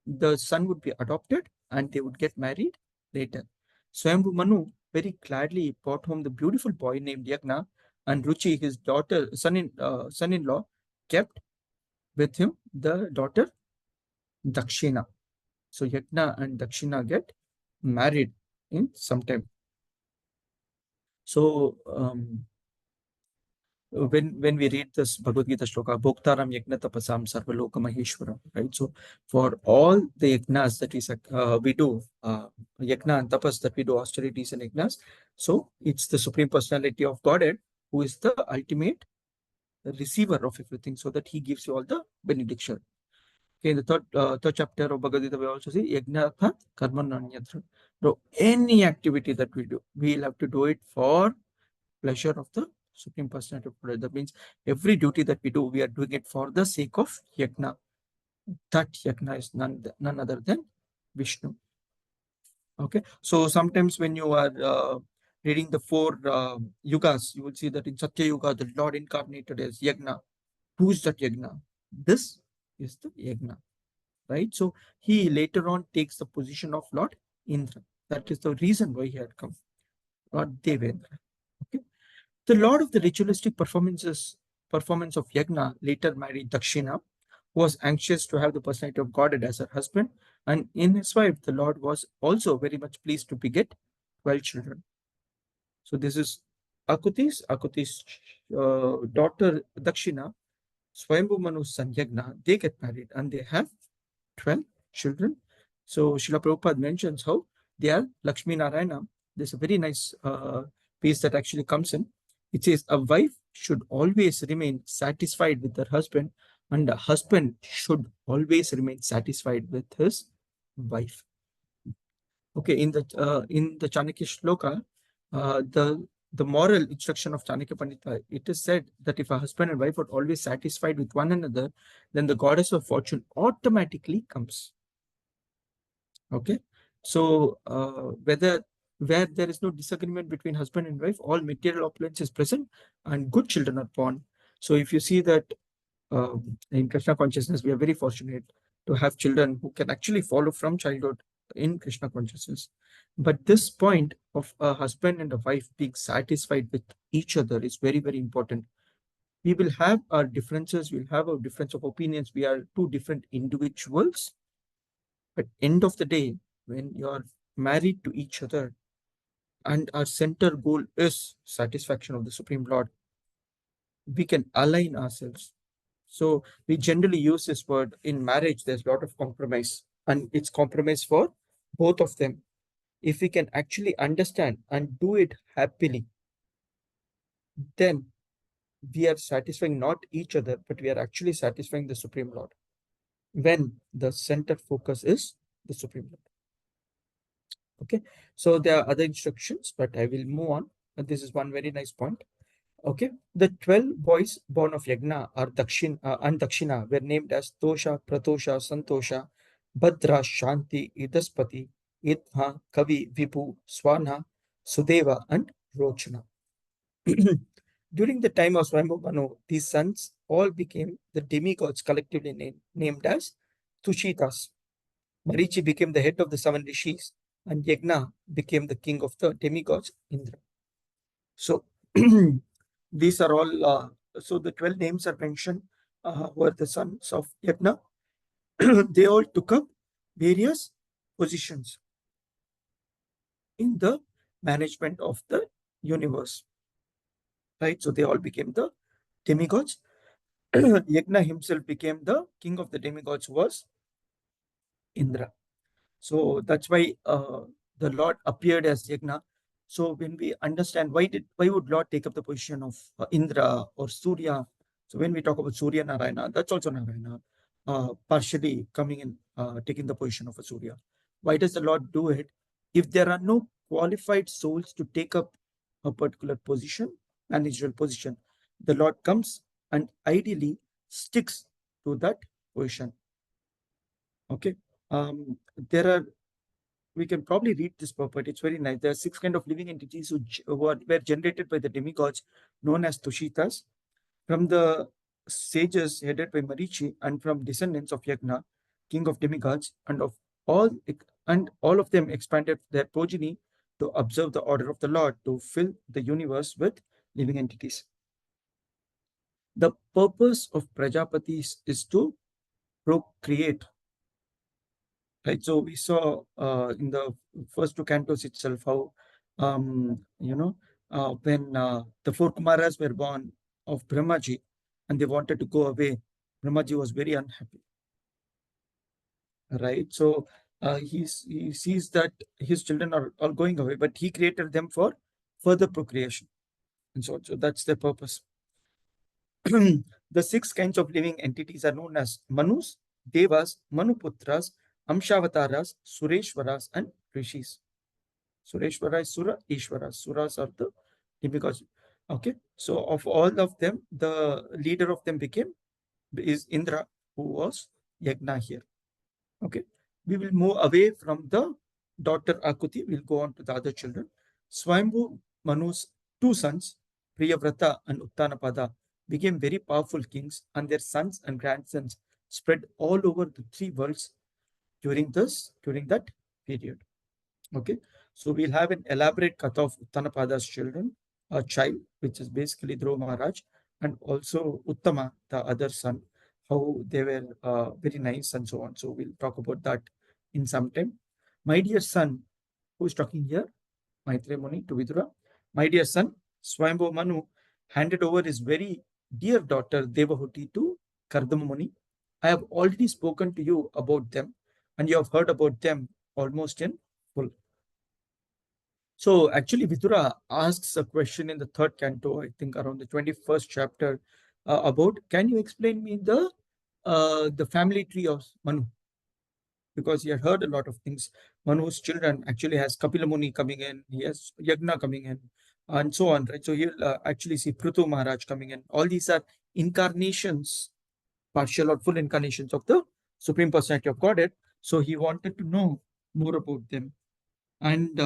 the son would be adopted and they would get married later. Swayambhu Manu very gladly brought home the beautiful boy named Yagna, and Ruchi, his daughter, son-in-law, kept with him the daughter Dakshina. So Yagna and Dakshina get married in some time. So when we read this Bhagavad Gita shloka, Bhoktaram Yagna Tapasam Sarvaloka Maheshwaram, right? So for all the yagnas that we do, yagna and tapas that we do, austerities and yagnas, so it's the Supreme Personality of Godhead who is the ultimate receiver of everything, so that he gives you all the benediction. Okay, in the third chapter of Bhagavad Gita, we also see Yajnatha Karma Nanyatra. So any activity that we do, we'll have to do it for pleasure of the Supreme Personality of Godhead. That means every duty that we do, we are doing it for the sake of Yajna. That Yajna is none other than Vishnu. Okay, so sometimes when you are reading the four yugas, you will see that in Satya Yuga, the Lord incarnated as Yajna. Who is that Yajna? This is the Yajna. Right? So he later on takes the position of Lord Indra. That is the reason why he had come, Lord Devendra. Okay. The Lord of the ritualistic performance of Yagna later married Dakshina, who was anxious to have the personality of Godhead as her husband, and in his wife, the Lord was also very much pleased to beget 12 children. So this is Akuti's daughter Dakshina, Swayambhu Manu's son Yagna. They get married and they have 12 children. So Srila Prabhupada mentions how they are Lakshmi Narayana. There's a very nice piece that actually comes in. It says, a wife should always remain satisfied with her husband, and a husband should always remain satisfied with his wife. Okay, in the Chanakya Shloka, the moral instruction of Chanakya Pandita, it is said that if a husband and wife are always satisfied with one another, then the goddess of fortune automatically comes. Okay, so where there is no disagreement between husband and wife, all material opulence is present and good children are born. So if you see that in Krishna consciousness, we are very fortunate to have children who can actually follow from childhood in Krishna consciousness. But this point of a husband and a wife being satisfied with each other is very, very important. We will have our differences, we'll have our difference of opinions. We are two different individuals. But end of the day, when you're married to each other and our center goal is satisfaction of the Supreme Lord, we can align ourselves. So we generally use this word in marriage. There's a lot of compromise, and it's compromise for both of them. If we can actually understand and do it happily, then we are satisfying not each other, but we are actually satisfying the Supreme Lord when the center focus is the Supreme Lord. Okay, so there are other instructions, but I will move on. And this is one very nice point. Okay, the 12 boys born of Yagna are and Dakshina were named as Tosha, Pratosha, Santosha, Bhadra, Shanti, Idaspati, Idha, Kavi, Vipu, Swana, Sudeva, and Rochana. During the time of Swayambhu Manu, these sons all became the demigods collectively named as Tushitas. Marichi became the head of the 7 rishis, and Yagna became the king of the demigods, Indra. So these are all, so the 12 names are mentioned were the sons of Yagna. They all took up various positions in the management of the universe. right? So they all became the demigods. Yagna himself became the king of the demigods, who was Indra. So that's why the Lord appeared as Yagna. So when we understand why would Lord take up the position of Indra or Surya? So when we talk about Surya Narayana, that's also Narayana, partially coming in, taking the position of a Surya. Why does the Lord do it? If there are no qualified souls to take up a particular position, managerial position, the Lord comes and ideally sticks to that position. Okay. There are, we can probably read this property. It's very nice. There are 6 kind of living entities were generated by the demigods known as Tushitas, from the sages headed by Marichi, and from descendants of Yagna, king of demigods, all and all of them expanded their progeny to observe the order of the Lord to fill the universe with living entities. The purpose of Prajapatis is to procreate. Right, so we saw in the first 2 cantos itself how when the 4 Kumaras were born of Brahmaji and they wanted to go away, Brahmaji was very unhappy. Right, so he sees that his children are all going away, but he created them for further procreation, and so that's their purpose. The 6 kinds of living entities are known as Manus, Devas, Manuputras, Amshavataras, Sureshwaras, and Rishis. Sureshwara is Sura, Ishwara. Suras are the demigods. Okay, so of all of them, the leader of them is Indra, who was Yagna here. Okay, we will move away from the daughter Akuti. We'll go on to the other children. Swayambhu Manu's 2 sons, Priyavrata and Uttanapada, became very powerful kings, and their sons and grandsons spread all over the 3 worlds during that period. Okay, so we'll have an elaborate katha of Uttanapada's children, a child, which is basically Dhruva Maharaj, and also Uttama, the other son, how they were very nice and so on. So we'll talk about that in some time. My dear son, who is talking here? Maitreya Muni to Vidura. My dear son, Swayambhu Manu handed over his very dear daughter Devahuti to Kardama Muni. I have already spoken to you about them, and you have heard about them almost in full. So actually, Vidura asks a question in the 3rd canto, I think around the 21st chapter, about, can you explain me the family tree of Manu? Because he had heard a lot of things. Manu's children actually has Kapila Muni coming in, he has Yagna coming in, and so on, right? So he'll actually see Prithu Maharaj coming in. All these are incarnations, partial or full incarnations of the Supreme Personality of Godhead. So he wanted to know more about them. And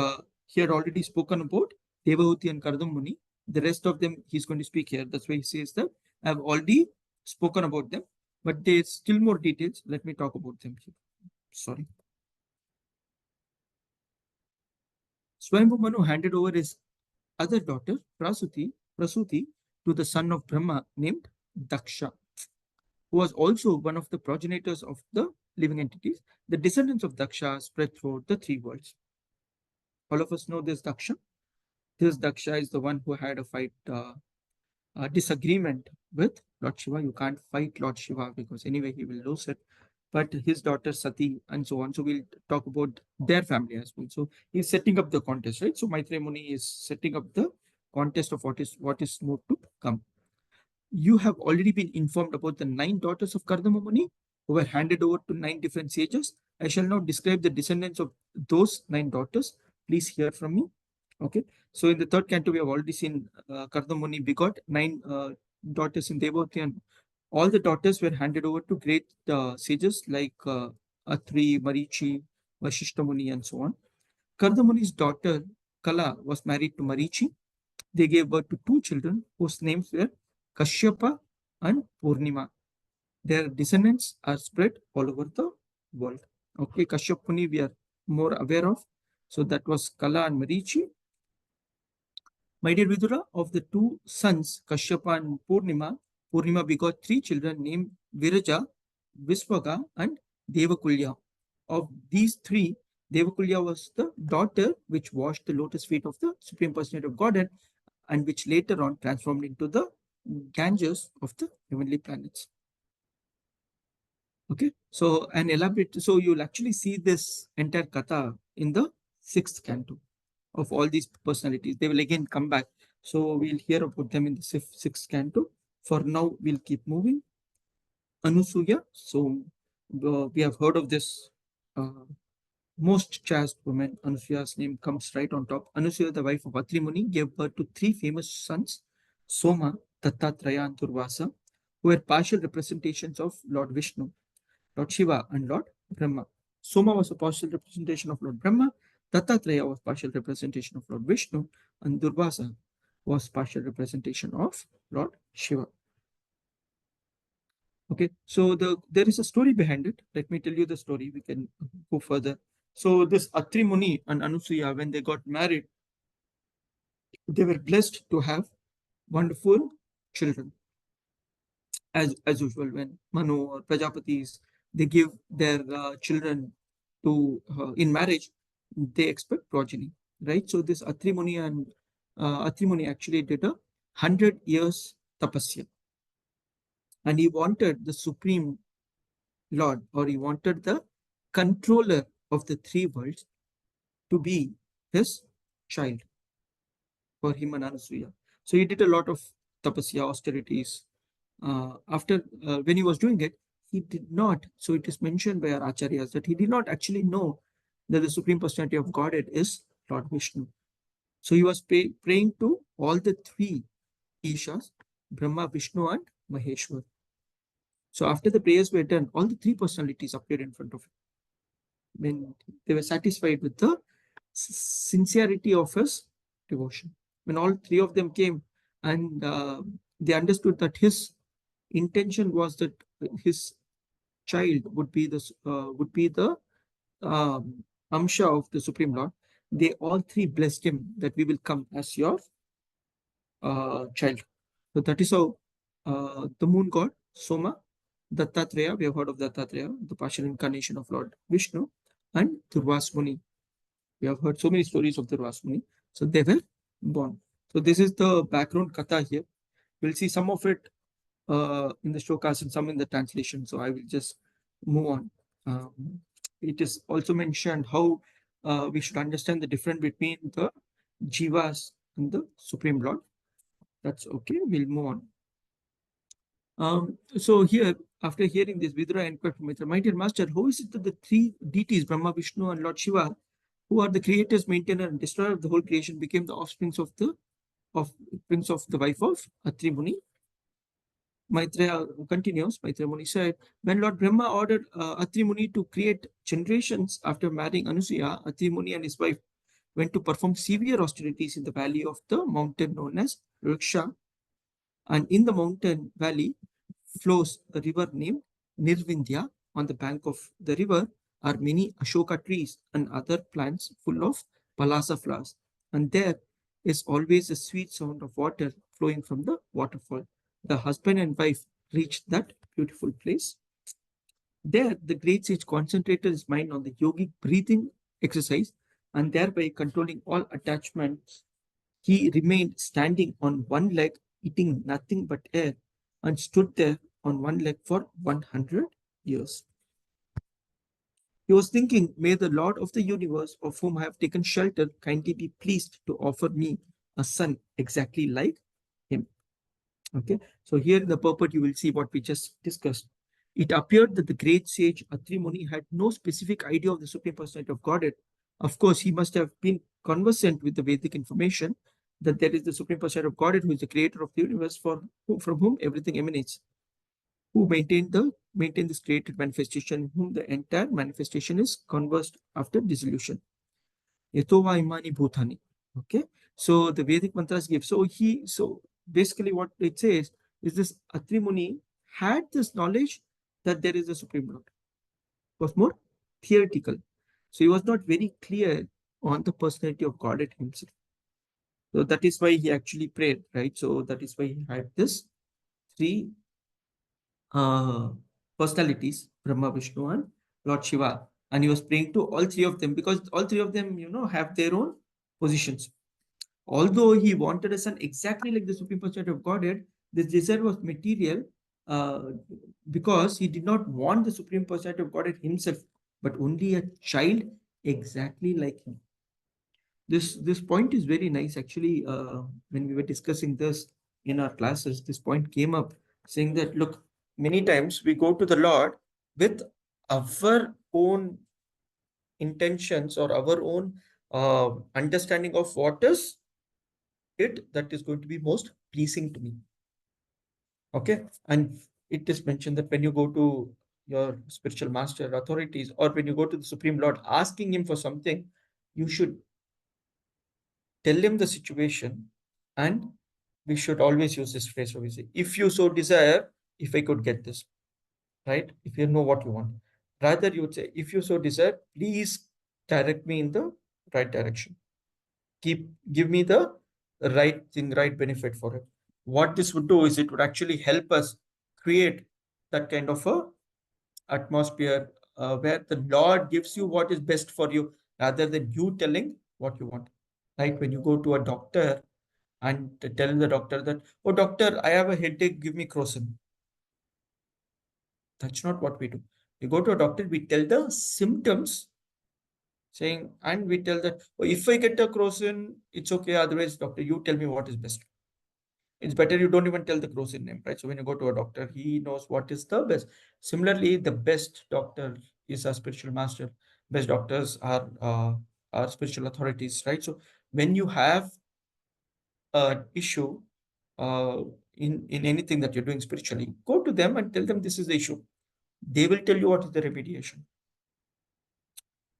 he had already spoken about Devahuti and Kardam Muni. The rest of them he's going to speak here. That's why he says that I have already spoken about them, but there's still more details. Let me talk about them here. Sorry. Swayambhu Manu handed over his other daughter, Prasuti, to the son of Brahma named Daksha, who was also one of the progenitors of the living entities. The descendants of Daksha spread throughout the 3 worlds. All of us know this Daksha. This Daksha is the one who had a disagreement with Lord Shiva. You can't fight Lord Shiva because anyway he will lose it. But his daughter Sati and so on. So we'll talk about their family as well. So he's setting up the contest, right? So Maitreya Muni is setting up the contest of what is more to come. You have already been informed about the 9 daughters of Kardama Muni who were handed over to 9 different sages. I shall now describe the descendants of those 9 daughters. Please hear from me. Okay. So in the 3rd canto, we have already seen Kardama Muni begot 9 daughters in Devavati, and all the daughters were handed over to great sages like Atri, Marichi, Vashishta Muni, and so on. Kardama Muni's daughter Kala was married to Marichi. They gave birth to 2 children whose names were Kashyapa and Purnima. Their descendants are spread all over the world. Okay, Kashyap Muni we are more aware of. So that was Kala and Marichi. My dear Vidura, of the 2 sons, Kashyapa and Purnima begot 3 children named Viraja, Visvaga, and Devakulya. Of these 3, Devakulya was the daughter which washed the lotus feet of the Supreme Personality of Godhead, and which later on transformed into the Ganges of the heavenly planets. Okay, so an elaborate, so you'll actually see this entire katha in the sixth canto of all these personalities. They will again come back. So we'll hear about them in the sixth canto. For now, we'll keep moving. Anusuya. So we have heard of this most chaste woman. Anusuya's name comes right on top. Anusuya, the wife of Atri Muni, gave birth to three famous sons, Soma, Dattatreya, and Durvasa, who were partial representations of Lord Vishnu, Lord Shiva, and Lord Brahma. Soma was a partial representation of Lord Brahma, Dattatreya was partial representation of Lord Vishnu, and Durvasa was partial representation of Lord Shiva. Okay, so there is a story behind it. Let me tell you the story. We can go further. So this Atri Muni and Anusuya, when they got married, they were blessed to have wonderful children. As usual, when Manu or Prajapatis, they give their children to in marriage, they expect progeny, right? So this Atri Muni and Atri Muni actually did 100 years tapasya, and he wanted the supreme Lord, or he wanted the controller of the three worlds to be his child, for him and Anasuya. So he did a lot of tapasya, austerities. After when he was doing it, he did not. So it is mentioned by our acharyas that he did not actually know that the supreme personality of Godhead is Lord Vishnu. So he was praying to all the three Ishas, Brahma, Vishnu, and Maheshwar. So after the prayers were done, all the three personalities appeared in front of him. When they were satisfied with the sincerity of his devotion. When all three of them came and they understood that his intention was that his child would be the Amsha of the Supreme Lord, they all three blessed him that we will come as your child. So that is how the moon god Soma, Dattatreya, we have heard of Dattatreya, the partial incarnation of Lord Vishnu, and Durvas Muni. We have heard so many stories of Durvas Muni. So they were born. So this is the background katha here. We'll see some of it in the shlokas and some in the translation. So I will just move on. It is also mentioned how we should understand the difference between the jivas and the Supreme Lord. That's okay. We'll move on. So here, after hearing this, Vidura inquired from Mitra, my dear master, how is it that the three deities, Brahma, Vishnu, and Lord Shiva, who are the creators, maintainer, and destroyer of the whole creation, became the offsprings of the wife of Atri Muni? Maitreya continues. Maitreya Muni said, when Lord Brahma ordered Atri Muni to create generations after marrying Anusuya, Atri Muni and his wife went to perform severe austerities in the valley of the mountain known as Riksha. And in the mountain valley flows a river named Nirvindya. On the bank of the river are many Ashoka trees and other plants full of palasa flowers. And there is always a sweet sound of water flowing from the waterfall. The husband and wife reached that beautiful place. There, the great sage concentrated his mind on the yogic breathing exercise and thereby controlling all attachments. He remained standing on one leg, eating nothing but air, and stood there on one leg for 100 years. He was thinking, may the Lord of the universe, of whom I have taken shelter, kindly be pleased to offer me a son exactly like him. Okay, so here in the purport, you will see what we just discussed. It appeared that the great sage Atri Muni had no specific idea of the Supreme Personality of Godhead. Of course, he must have been conversant with the Vedic information that there is the Supreme Personality of Godhead who is the creator of the universe from whom everything emanates, who maintain this created manifestation, whom the entire manifestation is conversed after dissolution. Yatova imani bhutani. Okay, so the Vedic mantras give. So basically what it says is this Atri Muni had this knowledge that there is a Supreme Lord. It was more theoretical. So he was not very clear on the personality of Godhead himself. So that is why he actually prayed, right? So that is why he had this three personalities, Brahma, Vishnu, and Lord Shiva. And he was praying to all three of them because all three of them, have their own positions. Although he wanted a son exactly like the Supreme Personality of Godhead, this desire was material uh, because he did not want the Supreme Personality of Godhead himself, but only a child exactly like him. This point is very nice. Actually, when we were discussing this in our classes, this point came up saying that look, many times we go to the Lord with our own intentions or our own understanding of what is it that is going to be most pleasing to me. Okay, and it is mentioned that when you go to your spiritual master authorities or when you go to the Supreme Lord asking him for something, you should tell him the situation, and we should always use this phrase where we say, if you so desire, if I could get this, right? If you know what you want. Rather, you would say, if you so desire, please direct me in the right direction. Give me the right thing, right benefit for it. What this would do is it would actually help us create that kind of a atmosphere where the Lord gives you what is best for you rather than you telling what you want. Right? When you go to a doctor and tell the doctor that, oh, doctor, I have a headache, give me crocin. That's not what we do. We go to a doctor, we tell the symptoms, saying, and we tell that, oh, if I get a crocin, it's okay. Otherwise, doctor, you tell me what is best. It's better you don't even tell the crocin name, right? So when you go to a doctor, he knows what is the best. Similarly, the best doctor is a spiritual master. Best doctors are spiritual authorities, right? So when you have an issue uh, in anything that you're doing spiritually, go to them and tell them this is the issue. They will tell you what is the remediation.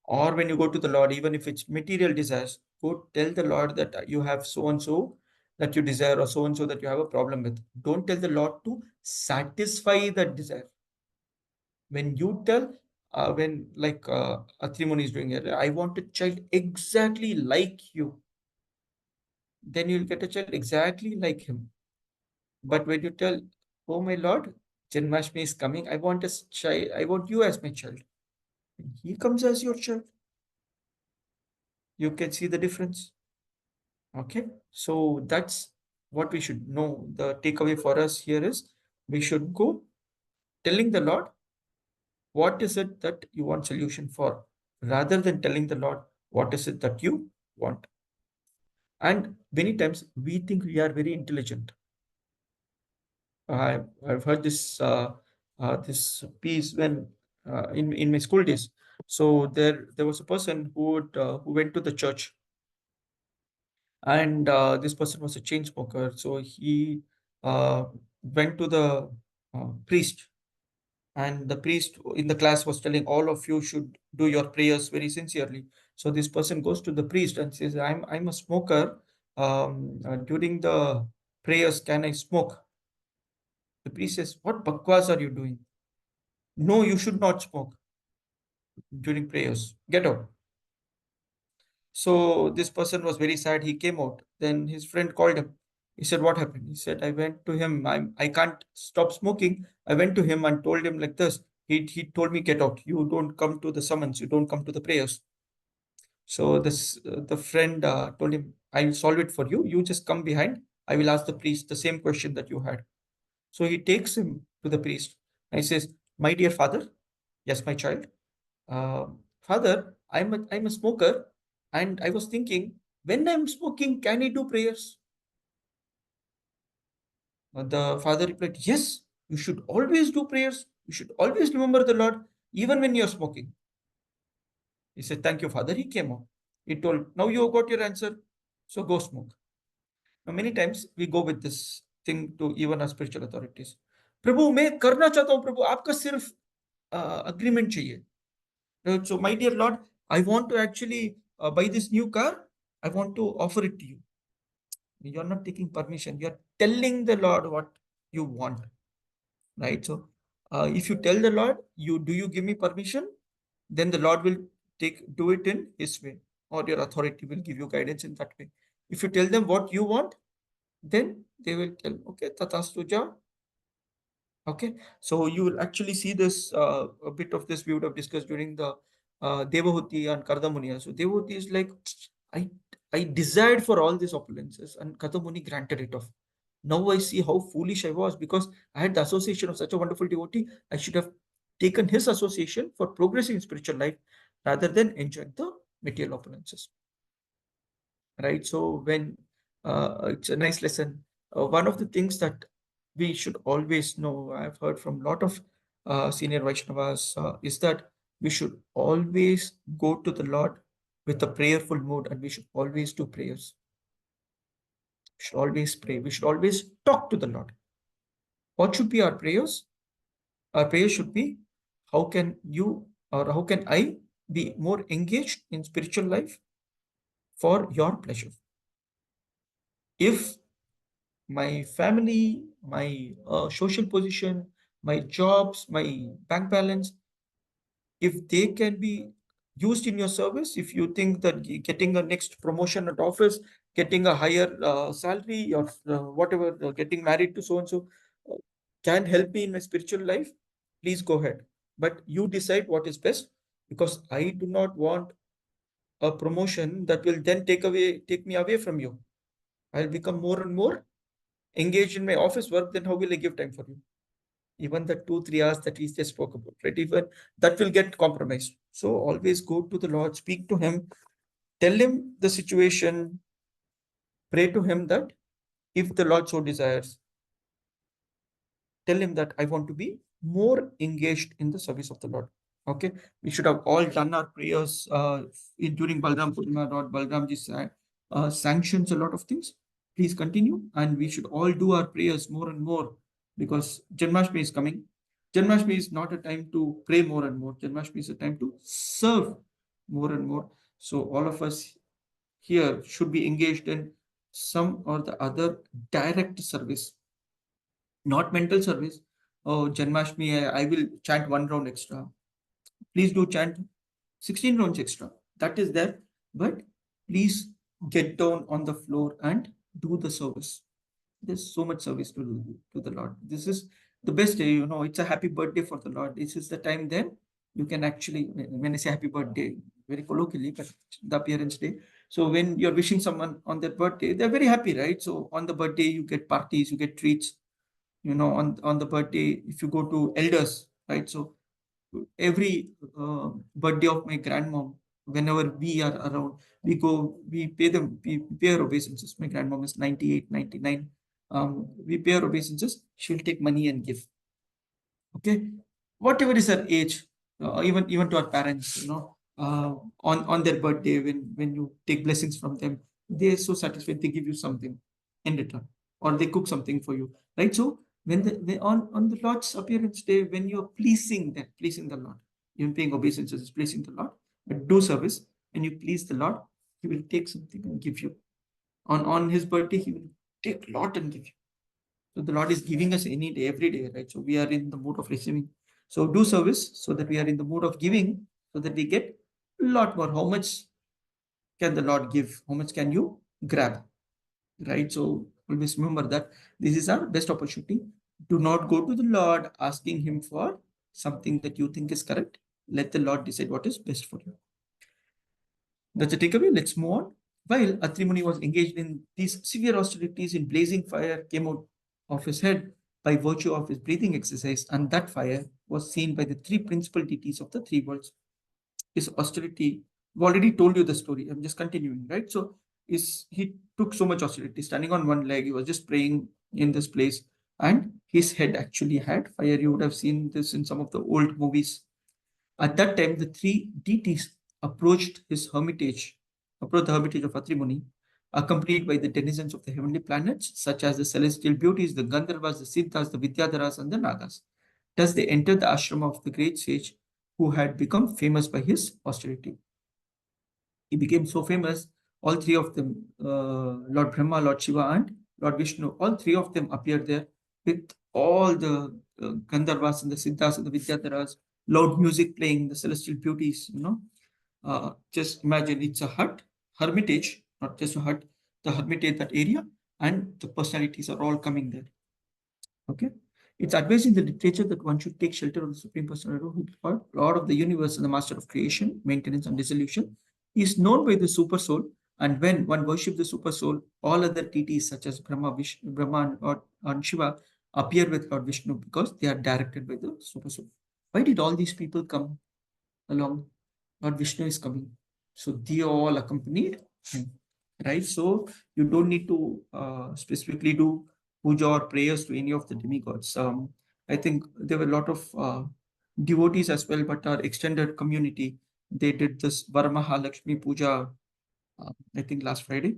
Or when you go to the Lord, even if it's material desires, go tell the Lord that you have so and so that you desire or so and so that you have a problem with. Don't tell the Lord to satisfy that desire. When you tell, when like Atrimuni is doing it, I want a child exactly like you, then you'll get a child exactly like him. But when you tell, oh my Lord, Janmashtami is coming, I want a child, I want you as my child. When he comes as your child, you can see the difference. Okay, so that's what we should know. The takeaway for us here is we should go telling the Lord what is it that you want solution for, rather than telling the Lord what is it that you want. And many times we think we are very intelligent. I've heard this piece when in my school days. So there was a person who went to the church, and this person was a chain smoker. So he uh, went to the priest, and the priest in the class was telling all of you should do your prayers very sincerely. So this person goes to the priest and says, I'm a smoker. During the prayers, can I smoke? The priest says, what bakwas are you doing? No, you should not smoke during prayers. Get out. So this person was very sad. He came out. Then his friend called him. He said, what happened? He said, I went to him. I can't stop smoking. I went to him and told him like this. He told me, get out. You don't come to the summons. You don't come to the prayers. So the friend told him, I will solve it for you. You just come behind. I will ask the priest the same question that you had. So he takes him to the priest and he says, my dear father, yes, my child. Father, I'm a smoker, and I was thinking, when I'm smoking, can I do prayers? The father replied, yes, you should always do prayers. You should always remember the Lord, even when you're smoking. He said, thank you, father. He came out. He told, now you got your answer, so go smoke. Now, many times we go with this thing to even our spiritual authorities. प्रभु मैं करना चाहता हूँ प्रभु आपका सिर्फ agreement चाहिए. So, my dear Lord, I want to actually buy this new car. I want to offer it to you. You're not taking permission. You're telling the Lord what you want, right? So, if you tell the Lord, you give me permission, then the Lord will do it in His way, or your authority will give you guidance in that way. If you tell them what you want, then they will tell, okay, tatastu ja. Okay, so you will actually see this a bit of this we would have discussed during the Devahuti and Kardamuniya. So Devahuti is like, I I desired for all these opulences, and Katamuni granted it off. Now I see how foolish I was, because I had the association of such a wonderful devotee. I should have taken his association for progressing in spiritual life rather than enjoying the material opulences. Right? So when it's a nice lesson. One of the things that we should always know, I've heard from a lot of senior Vaishnavas, is that we should always go to the Lord with a prayerful mood, and we should always do prayers. We should always pray. We should always talk to the Lord. What should be our prayers? Our prayers should be, how can you or how can I be more engaged in spiritual life for your pleasure? If my family, my social position, my jobs, my bank balance, if they can be used in your service, if you think that getting a next promotion at office, getting a higher salary, or whatever, getting married to so and so can help me in my spiritual life, please go ahead. But you decide what is best, because I do not want a promotion that will then take me away from you. I'll become more and more engaged in my office work, then how will I give time for you? Even the 2 3 hours that we just spoke about, right? Even that will get compromised. So always go to the Lord, speak to him, tell him the situation, pray to him that if the Lord so desires, tell him that I want to be more engaged in the service of the Lord. Okay, we should have all done our prayers during Balram Purnima. Lord Balramji sanctions a lot of things. Please continue, and we should all do our prayers more and more, because Janmashtami is coming. Janmashtami is not a time to pray more and more. Janmashtami is a time to serve more and more. So all of us here should be engaged in some or the other direct service, not mental service. Oh, Janmashtami, I will chant 1 round extra. Please do chant 16 rounds extra. That is there. But please get down on the floor and do the service. There's so much service to do to the Lord. This is the best day, it's a happy birthday for the Lord. This is the time then you can actually, when I say happy birthday, very colloquially, but the appearance day. So when you're wishing someone on their birthday, they're very happy, right? So on the birthday, you get parties, you get treats, on the birthday, if you go to elders, right? So every birthday of my grandmom, whenever we are around, we pay them, we pay our obeisances. My grandmom is 98, 99. We pay our obeisances. She'll take money and give. Okay, whatever is her age, even to our parents, on their birthday, when you take blessings from them, they're so satisfied. They give you something in return, or they cook something for you, right? So on the Lord's appearance day, when you're pleasing the Lord, even paying obeisances is pleasing the Lord. But do service, and you please the Lord, He will take something and give you. On His birthday, He will take a lot and give you. So the Lord is giving us any day, every day, right? So we are in the mood of receiving. So do service so that we are in the mood of giving, so that we get a lot more. How much can the Lord give? How much can you grab? Right? So always remember that this is our best opportunity. Do not go to the Lord asking Him for something that you think is correct. Let the Lord decide what is best for you. That's a takeaway. Let's move on. While Atri Muni was engaged in these severe austerities, in blazing fire came out of his head by virtue of his breathing exercise, and that fire was seen by the three principal deities of the three worlds. His austerity, I've already told you the story. I'm just continuing, right? So he took so much austerity, standing on one leg, he was just praying in this place, and his head actually had fire. You would have seen this in some of the old movies. At that time, the three deities approached the hermitage of Atri Muni, accompanied by the denizens of the heavenly planets, such as the celestial beauties, the Gandharvas, the Siddhas, the Vidyadharas, and the Nagas. Thus, they entered the ashram of the great sage who had become famous by his austerity. He became so famous, all three of them, Lord Brahma, Lord Shiva, and Lord Vishnu, all three of them appeared there with all the Gandharvas and the Siddhas and the Vidyadharas, loud music playing, the celestial beauties, just imagine it's a hermitage, not just a hut, the hermitage, that area, and the personalities are all coming there. Okay. It's advised in the literature that one should take shelter of the Supreme Personality, who is Lord of the universe and the master of creation, maintenance, and dissolution. He is known by the super soul And when one worships the super soul, all other deities such as Brahma or Shiva appear with Lord Vishnu because they are directed by the super soul. Why did all these people come along? Lord Vishnu is coming. So they all accompanied him, right? So you don't need to specifically do puja or prayers to any of the demigods. I think there were a lot of devotees as well, but our extended community, they did this Varamahalakshmi puja, I think last Friday,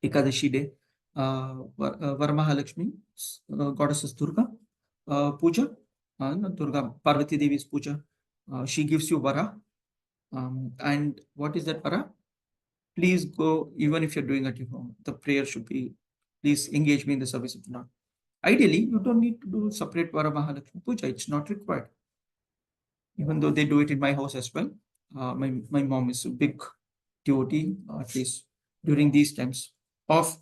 Ekadashi day. Varamahalakshmi, goddesses Durga, puja, not Durga, Parvati Devi's puja. She gives you vara. And what is that vara? Please go, even if you're doing at your home, the prayer should be, please engage me in the service of the Lord. Ideally, you don't need to do separate Vara Mahalakshmi Puja. It's not required. Even though they do it in my house as well. My mom is a big devotee, at least during these times of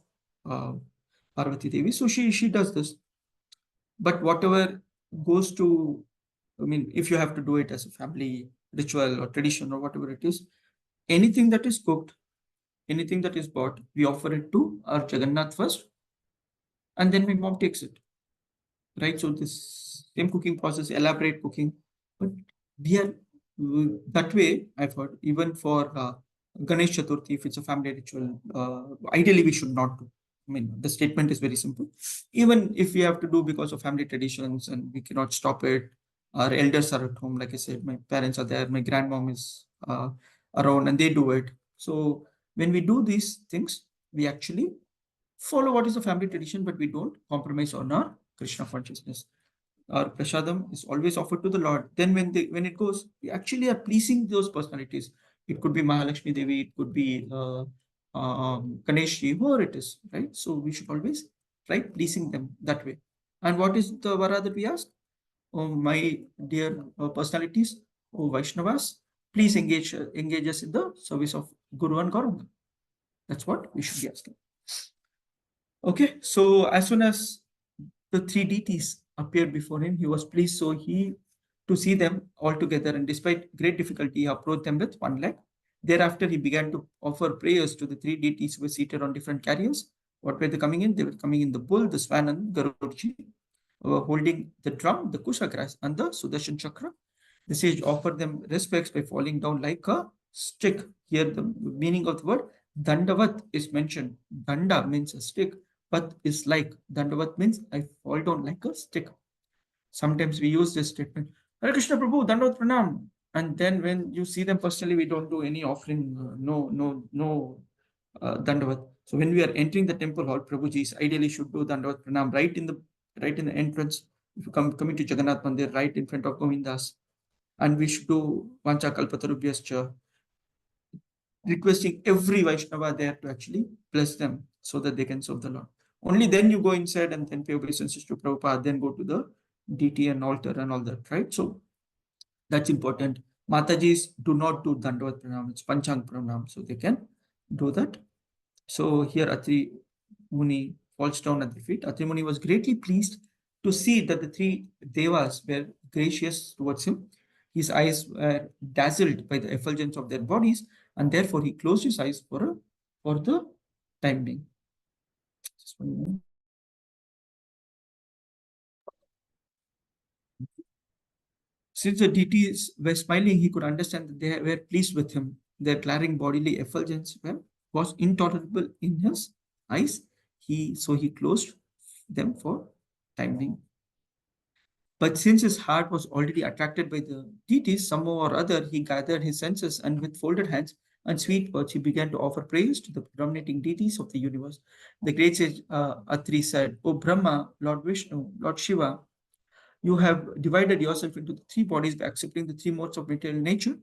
Parvati Devi. So she does this. But whatever goes to, I mean, if you have to do it as a family ritual or tradition or whatever it is, anything that is cooked, anything that is bought, we offer it to our Jagannath first, and then my mom takes it, right? So this same cooking process, elaborate cooking, but we are that way. I've heard even for Ganesh Chaturthi, if it's a family ritual, ideally we should not do. I mean, the statement is very simple. Even if we have to do because of family traditions and we cannot stop it, our elders are at home. Like I said, my parents are there, my grandmom is around, and they do it. So when we do these things, we actually follow what is the family tradition, but we don't compromise on our Krishna consciousness. Our prasadam is always offered to the Lord. Then when it goes, we actually are pleasing those personalities. It could be Mahalakshmi Devi, it could be Ganeshi, whoever it is, right? So we should always try pleasing them that way. And what is the vara that we ask? Oh, my dear personalities, oh Vaishnavas, please engage us in the service of Guru and Gauranga. That's what we should be asking. Okay, so as soon as the three deities appeared before him, he was pleased. So he to see them all together, and despite great difficulty, he approached them with one leg. Thereafter, he began to offer prayers to the three deities who were seated on different carriers. What were they coming in? They were coming in the bull, the swan, and Garudji, holding the drum, the kushagrass, and the Sudarshan chakra. The sage offered them respects by falling down like a stick. Here, the meaning of the word Dandavat is mentioned. Danda means a stick. Vat is like. Dandavat means I fall down like a stick. Sometimes we use this statement, Hare Krishna Prabhu, Dandavat Pranam. And then when you see them personally, we don't do any offering, no Dandavat. So when we are entering the temple hall, Prabhuji's ideally should do Dandavat Pranam right in the entrance. If you coming to Jagannath Mandir, right in front of Govindas. And we should do Vancha Kalpatarubhyascha, requesting every Vaishnava there to actually bless them so that they can serve the Lord. Only then you go inside and then pay obeisances to Prabhupada, then go to the deity and altar and all that, right? So that's important. Matajis do not do Dandavat Pranam, it's Panchang Pranam, so they can do that. So here Atri Muni falls down at the feet. Atri Muni was greatly pleased to see that the three devas were gracious towards him. His eyes were dazzled by the effulgence of their bodies, and therefore he closed his eyes for the time being. Just 1 minute. Since the deities were smiling, he could understand that they were pleased with him. Their glaring bodily effulgence was intolerable in his eyes. So he closed them for time being. But since his heart was already attracted by the deities, somehow or other, he gathered his senses and with folded hands and sweet words, he began to offer praise to the predominating deities of the universe. The great sage Atri said, O Brahma, Lord Vishnu, Lord Shiva, you have divided yourself into the three bodies by accepting the three modes of material nature,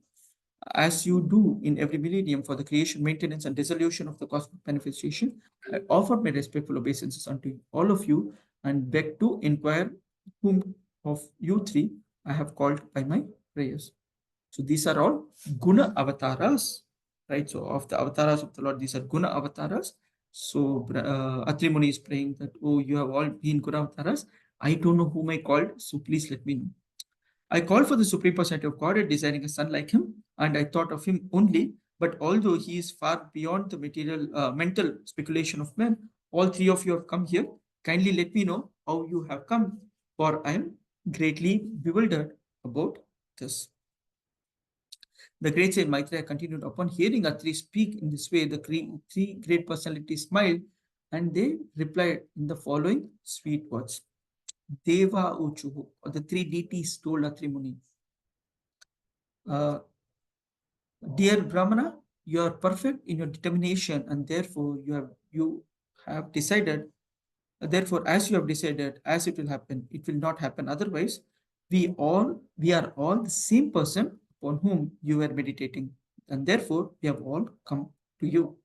as you do in every millennium for the creation, maintenance, and dissolution of the cosmic manifestation. I offer my respectful obeisances unto all of you and beg to inquire whom of you three I have called by my prayers. So these are all guna avatars, right? So of the avatars of the Lord, these are guna avatars. So Atri Muni is praying that, oh, you have all been guna avatars. I don't know whom I called, so please let me know. I called for the Supreme Personality of Godhead, desiring a son like him, and I thought of him only. But although he is far beyond the mental speculation of men, all three of you have come here. Kindly let me know how you have come, for I am greatly bewildered about this. The great sage Maitreya continued. Upon hearing Atri speak in this way, the three great personalities smiled and they replied in the following sweet words. Deva Uchuhu, or the three deities told Atri Muni, Dear Brahmana, you are perfect in your determination, and therefore you have decided. Therefore, as you have decided, as it will not happen. Otherwise, we are all the same person upon whom you were meditating, and therefore we have all come to you.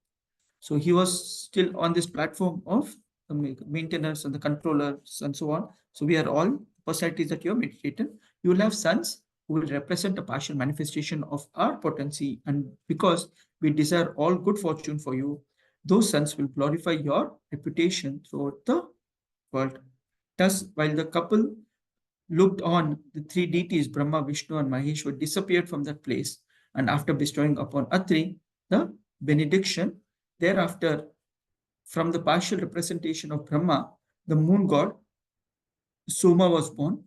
So he was still on this platform of the maintainers and the controllers and so on. So we are all personalities that you are meditating. You will have sons who will represent a partial manifestation of our potency. And because we desire all good fortune for you, those sons will glorify your reputation throughout the world. Thus, while the couple looked on, the three deities, Brahma, Vishnu, and Maheshwar, disappeared from that place. And after bestowing upon Atri the benediction, thereafter, from the partial representation of Brahma, the moon god Soma was born.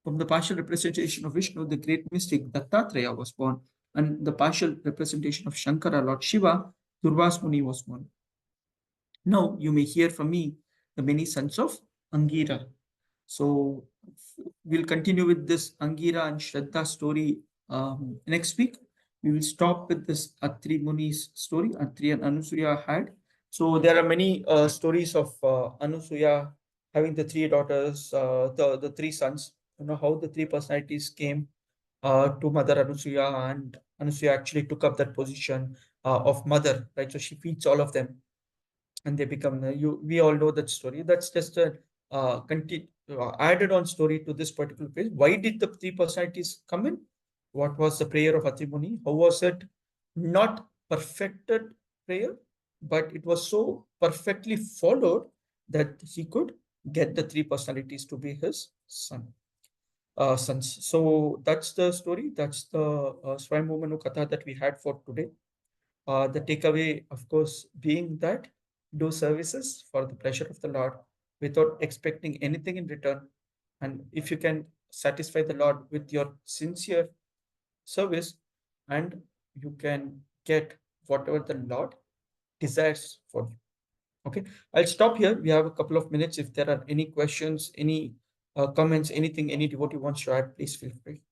From the partial representation of Vishnu, the great mystic Dattatreya was born. And the partial representation of Shankara, Lord Shiva, Durvas Muni was born. Now you may hear from me the many sons of Angira. So we'll continue with this Angira and Shraddha story next week. We will stop with this Atri Muni's story, Atri and Anusuya had. So there are many stories of Anusuya having the three daughters, the three sons, how the three personalities came to Mother Anusuya, and Anusuya actually took up that position of mother, right? So she feeds all of them and they become we all know that story. That's just a added on story to this particular page. Why did the three personalities come in? What was the prayer of Atri Muni? How was it not perfected prayer, but it was so perfectly followed that he could get the three personalities to be his sons. So that's the story. That's the Swayambhu Manu Katha that we had for today. The takeaway, of course, being that do services for the pleasure of the Lord without expecting anything in return. And if you can satisfy the Lord with your sincere service, and you can get whatever the Lord desires for you. Okay, I'll stop here. We have a couple of minutes. If there are any questions, any comments, anything any devotee wants to add, please feel free.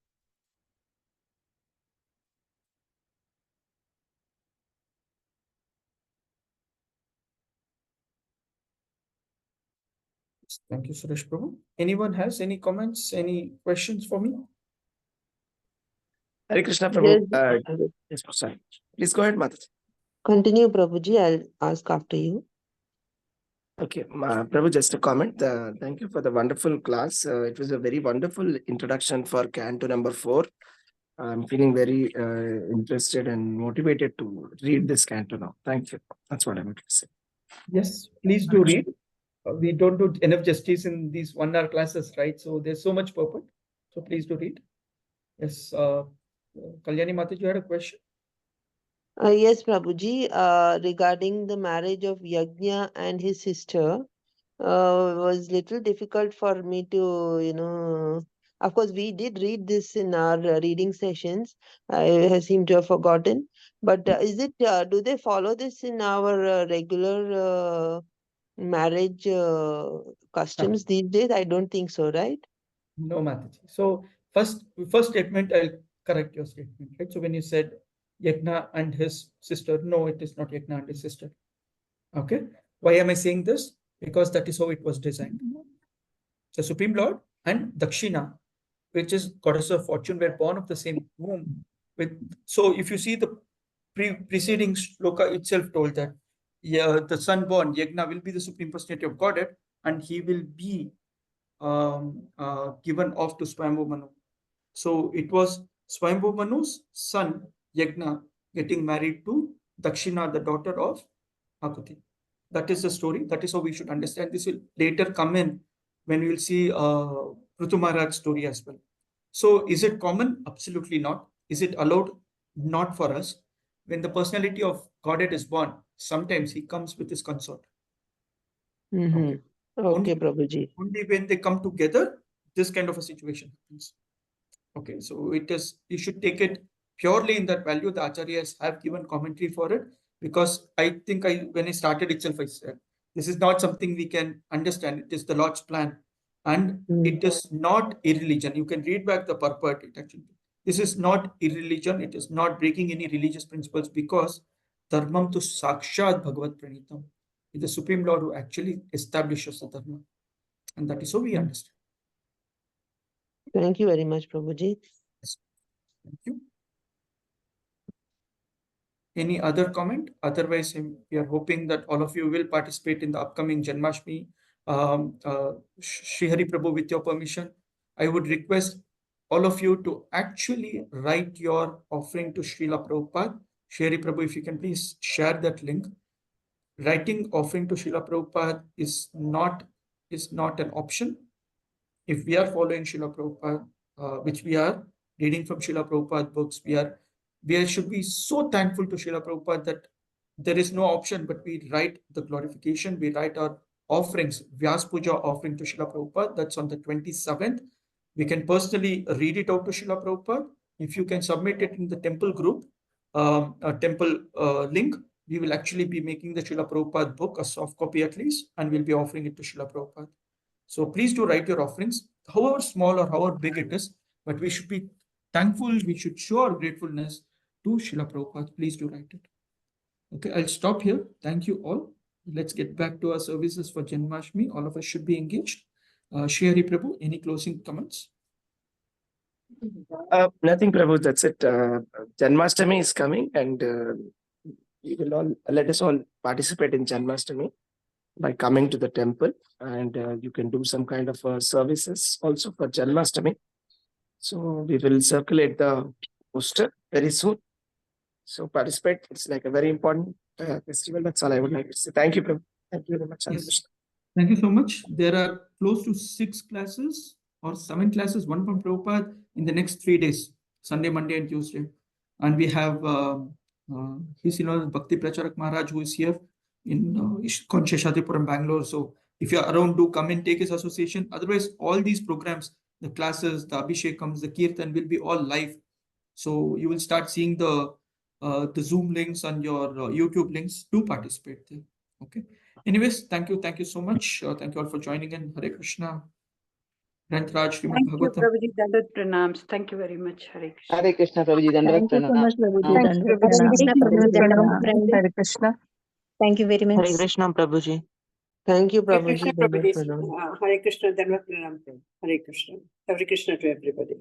Thank you, Suresh Prabhu. Anyone has any comments, any questions for me? Hare Krishna, Prabhu. Yes, Yes, sorry. Please go ahead, Mataji. continue, Prabhuji. I'll ask after you. Okay, Prabhu, just a comment. Thank you for the wonderful class. It was a very wonderful introduction for Canto number 4. I'm feeling very interested and motivated to read this Canto now. Thank you. That's what I wanted to say. Yes, please do read. We don't do enough justice in these 1 hour classes, right? So there's so much purport. So please do read. Yes, Kalyani Mataji, you had a question? Yes, Prabhuji. Regarding the marriage of Yajna and his sister, was little difficult for me to, of course, we did read this in our reading sessions. I seem to have forgotten. But is it, do they follow this in our regular marriage customs these days? I don't think so, right? No, Mataji. So first statement, I'll correct your statement, right? So when you said Yajna and his sister, no, it is not Yajna and his sister. Okay. Why am I saying this? Because that is how it was designed. The Supreme Lord and Dakshina, which is goddess of fortune, were born of the same womb. So if you see the preceding shloka itself told that the son born Yajna will be the supreme personality of Godhead, and he will be given off to Swayambhu Manu. So it was Swayambhu Manu's son Yajna getting married to Dakshina, the daughter of Akuti. That is the story. That is how we should understand. This will later come in when we will see Prithu Maharaj's story as well. So is it common? Absolutely not. Is it allowed? Not for us. when the personality of Godhead is born, sometimes he comes with his consort. Okay, Only- Prabhuji. Only when they come together, this kind of a situation happens. Okay, so it is, you should take it purely in that value. The acharyas have given commentary for it, because I think when I started itself, I said, this is not something we can understand. It is the Lord's plan, and it is not irreligion. You can read back the purport. It actually, this is not irreligion. It is not breaking any religious principles, because dharmam tu sakshat bhagavat pranitam. It is the Supreme Lord who actually establishes the dharma, and that is how we understand. Thank you very much, Prabhuji. Thank you. Any other comment? Otherwise, we are hoping that all of you will participate in the upcoming Janmashtami. Shri Hari Prabhu, with your permission, I would request all of you to actually write your offering to Srila Prabhupada. Shri Hari Prabhu, if you can please share that link. Writing offering to Srila Prabhupada is not an option. If we are following Srila Prabhupada, which we are reading from Srila Prabhupada books, we should be so thankful to Srila Prabhupada that there is no option, but we write the glorification, we write our offerings, Vyas Puja offering to Srila Prabhupada. That's on the 27th. We can personally read it out to Srila Prabhupada. If you can submit it in the temple group, a temple link, we will actually be making the Srila Prabhupada book, a soft copy at least, and we'll be offering it to Srila Prabhupada. So please do write your offerings, however small or however big it is, but we should be thankful, we should show our gratefulness to Srila Prabhupada. Please do write it. Okay, I'll stop here. Thank you all. Let's get back to our services for Janmashtami. All of us should be engaged. Shri Hari Prabhu, any closing comments? Nothing, Prabhu. That's it. Janmashtami is coming, and we will all let us all participate in Janmashtami by coming to the temple, and you can do some kind of services also for Janmashtami. So we will circulate the poster very soon. So participate. It's like a very important festival. That's all I would like to say. Thank you, Prabhu. Thank you very much. Yes. Thank you so much. There are close to 6 classes or 7 classes, one from Prabhupada, in the next 3 days, Sunday, Monday, and Tuesday. And we have His Bhakti Pracharak Maharaj, who is here in Sheshadipuram, Bangalore. So if you're around, do come and take his association. Otherwise, all these programs, the classes, the Abhishekams, the Kirtan will be all live. So you will start seeing the Zoom links and your YouTube links to participate there. Okay. Anyways, thank you so much. Thank you all for joining in. Hare Krishna. Grantraj, Srimad Thank you, Bhagavatam. Prabhuji. Dandavat pranams. Thank you very much. Hare Krishna. Hare Krishna, Prabhuji. Dandavat Thank you so much, Prabhuji. pranam. Thank you, Dandavat Prabhuji. pranam. Thank you, Prabhuji, Prabhuji. pranam. Dandavat Hare Krishna. Thank you very much. Hare Krishna, Prabhuji. Thank you, Hare Krishna, Prabhuji. Dandavat Prabhuji. pranam. Hare Krishna. Dandavat pranam. Hare Krishna. Hare Krishna to everybody.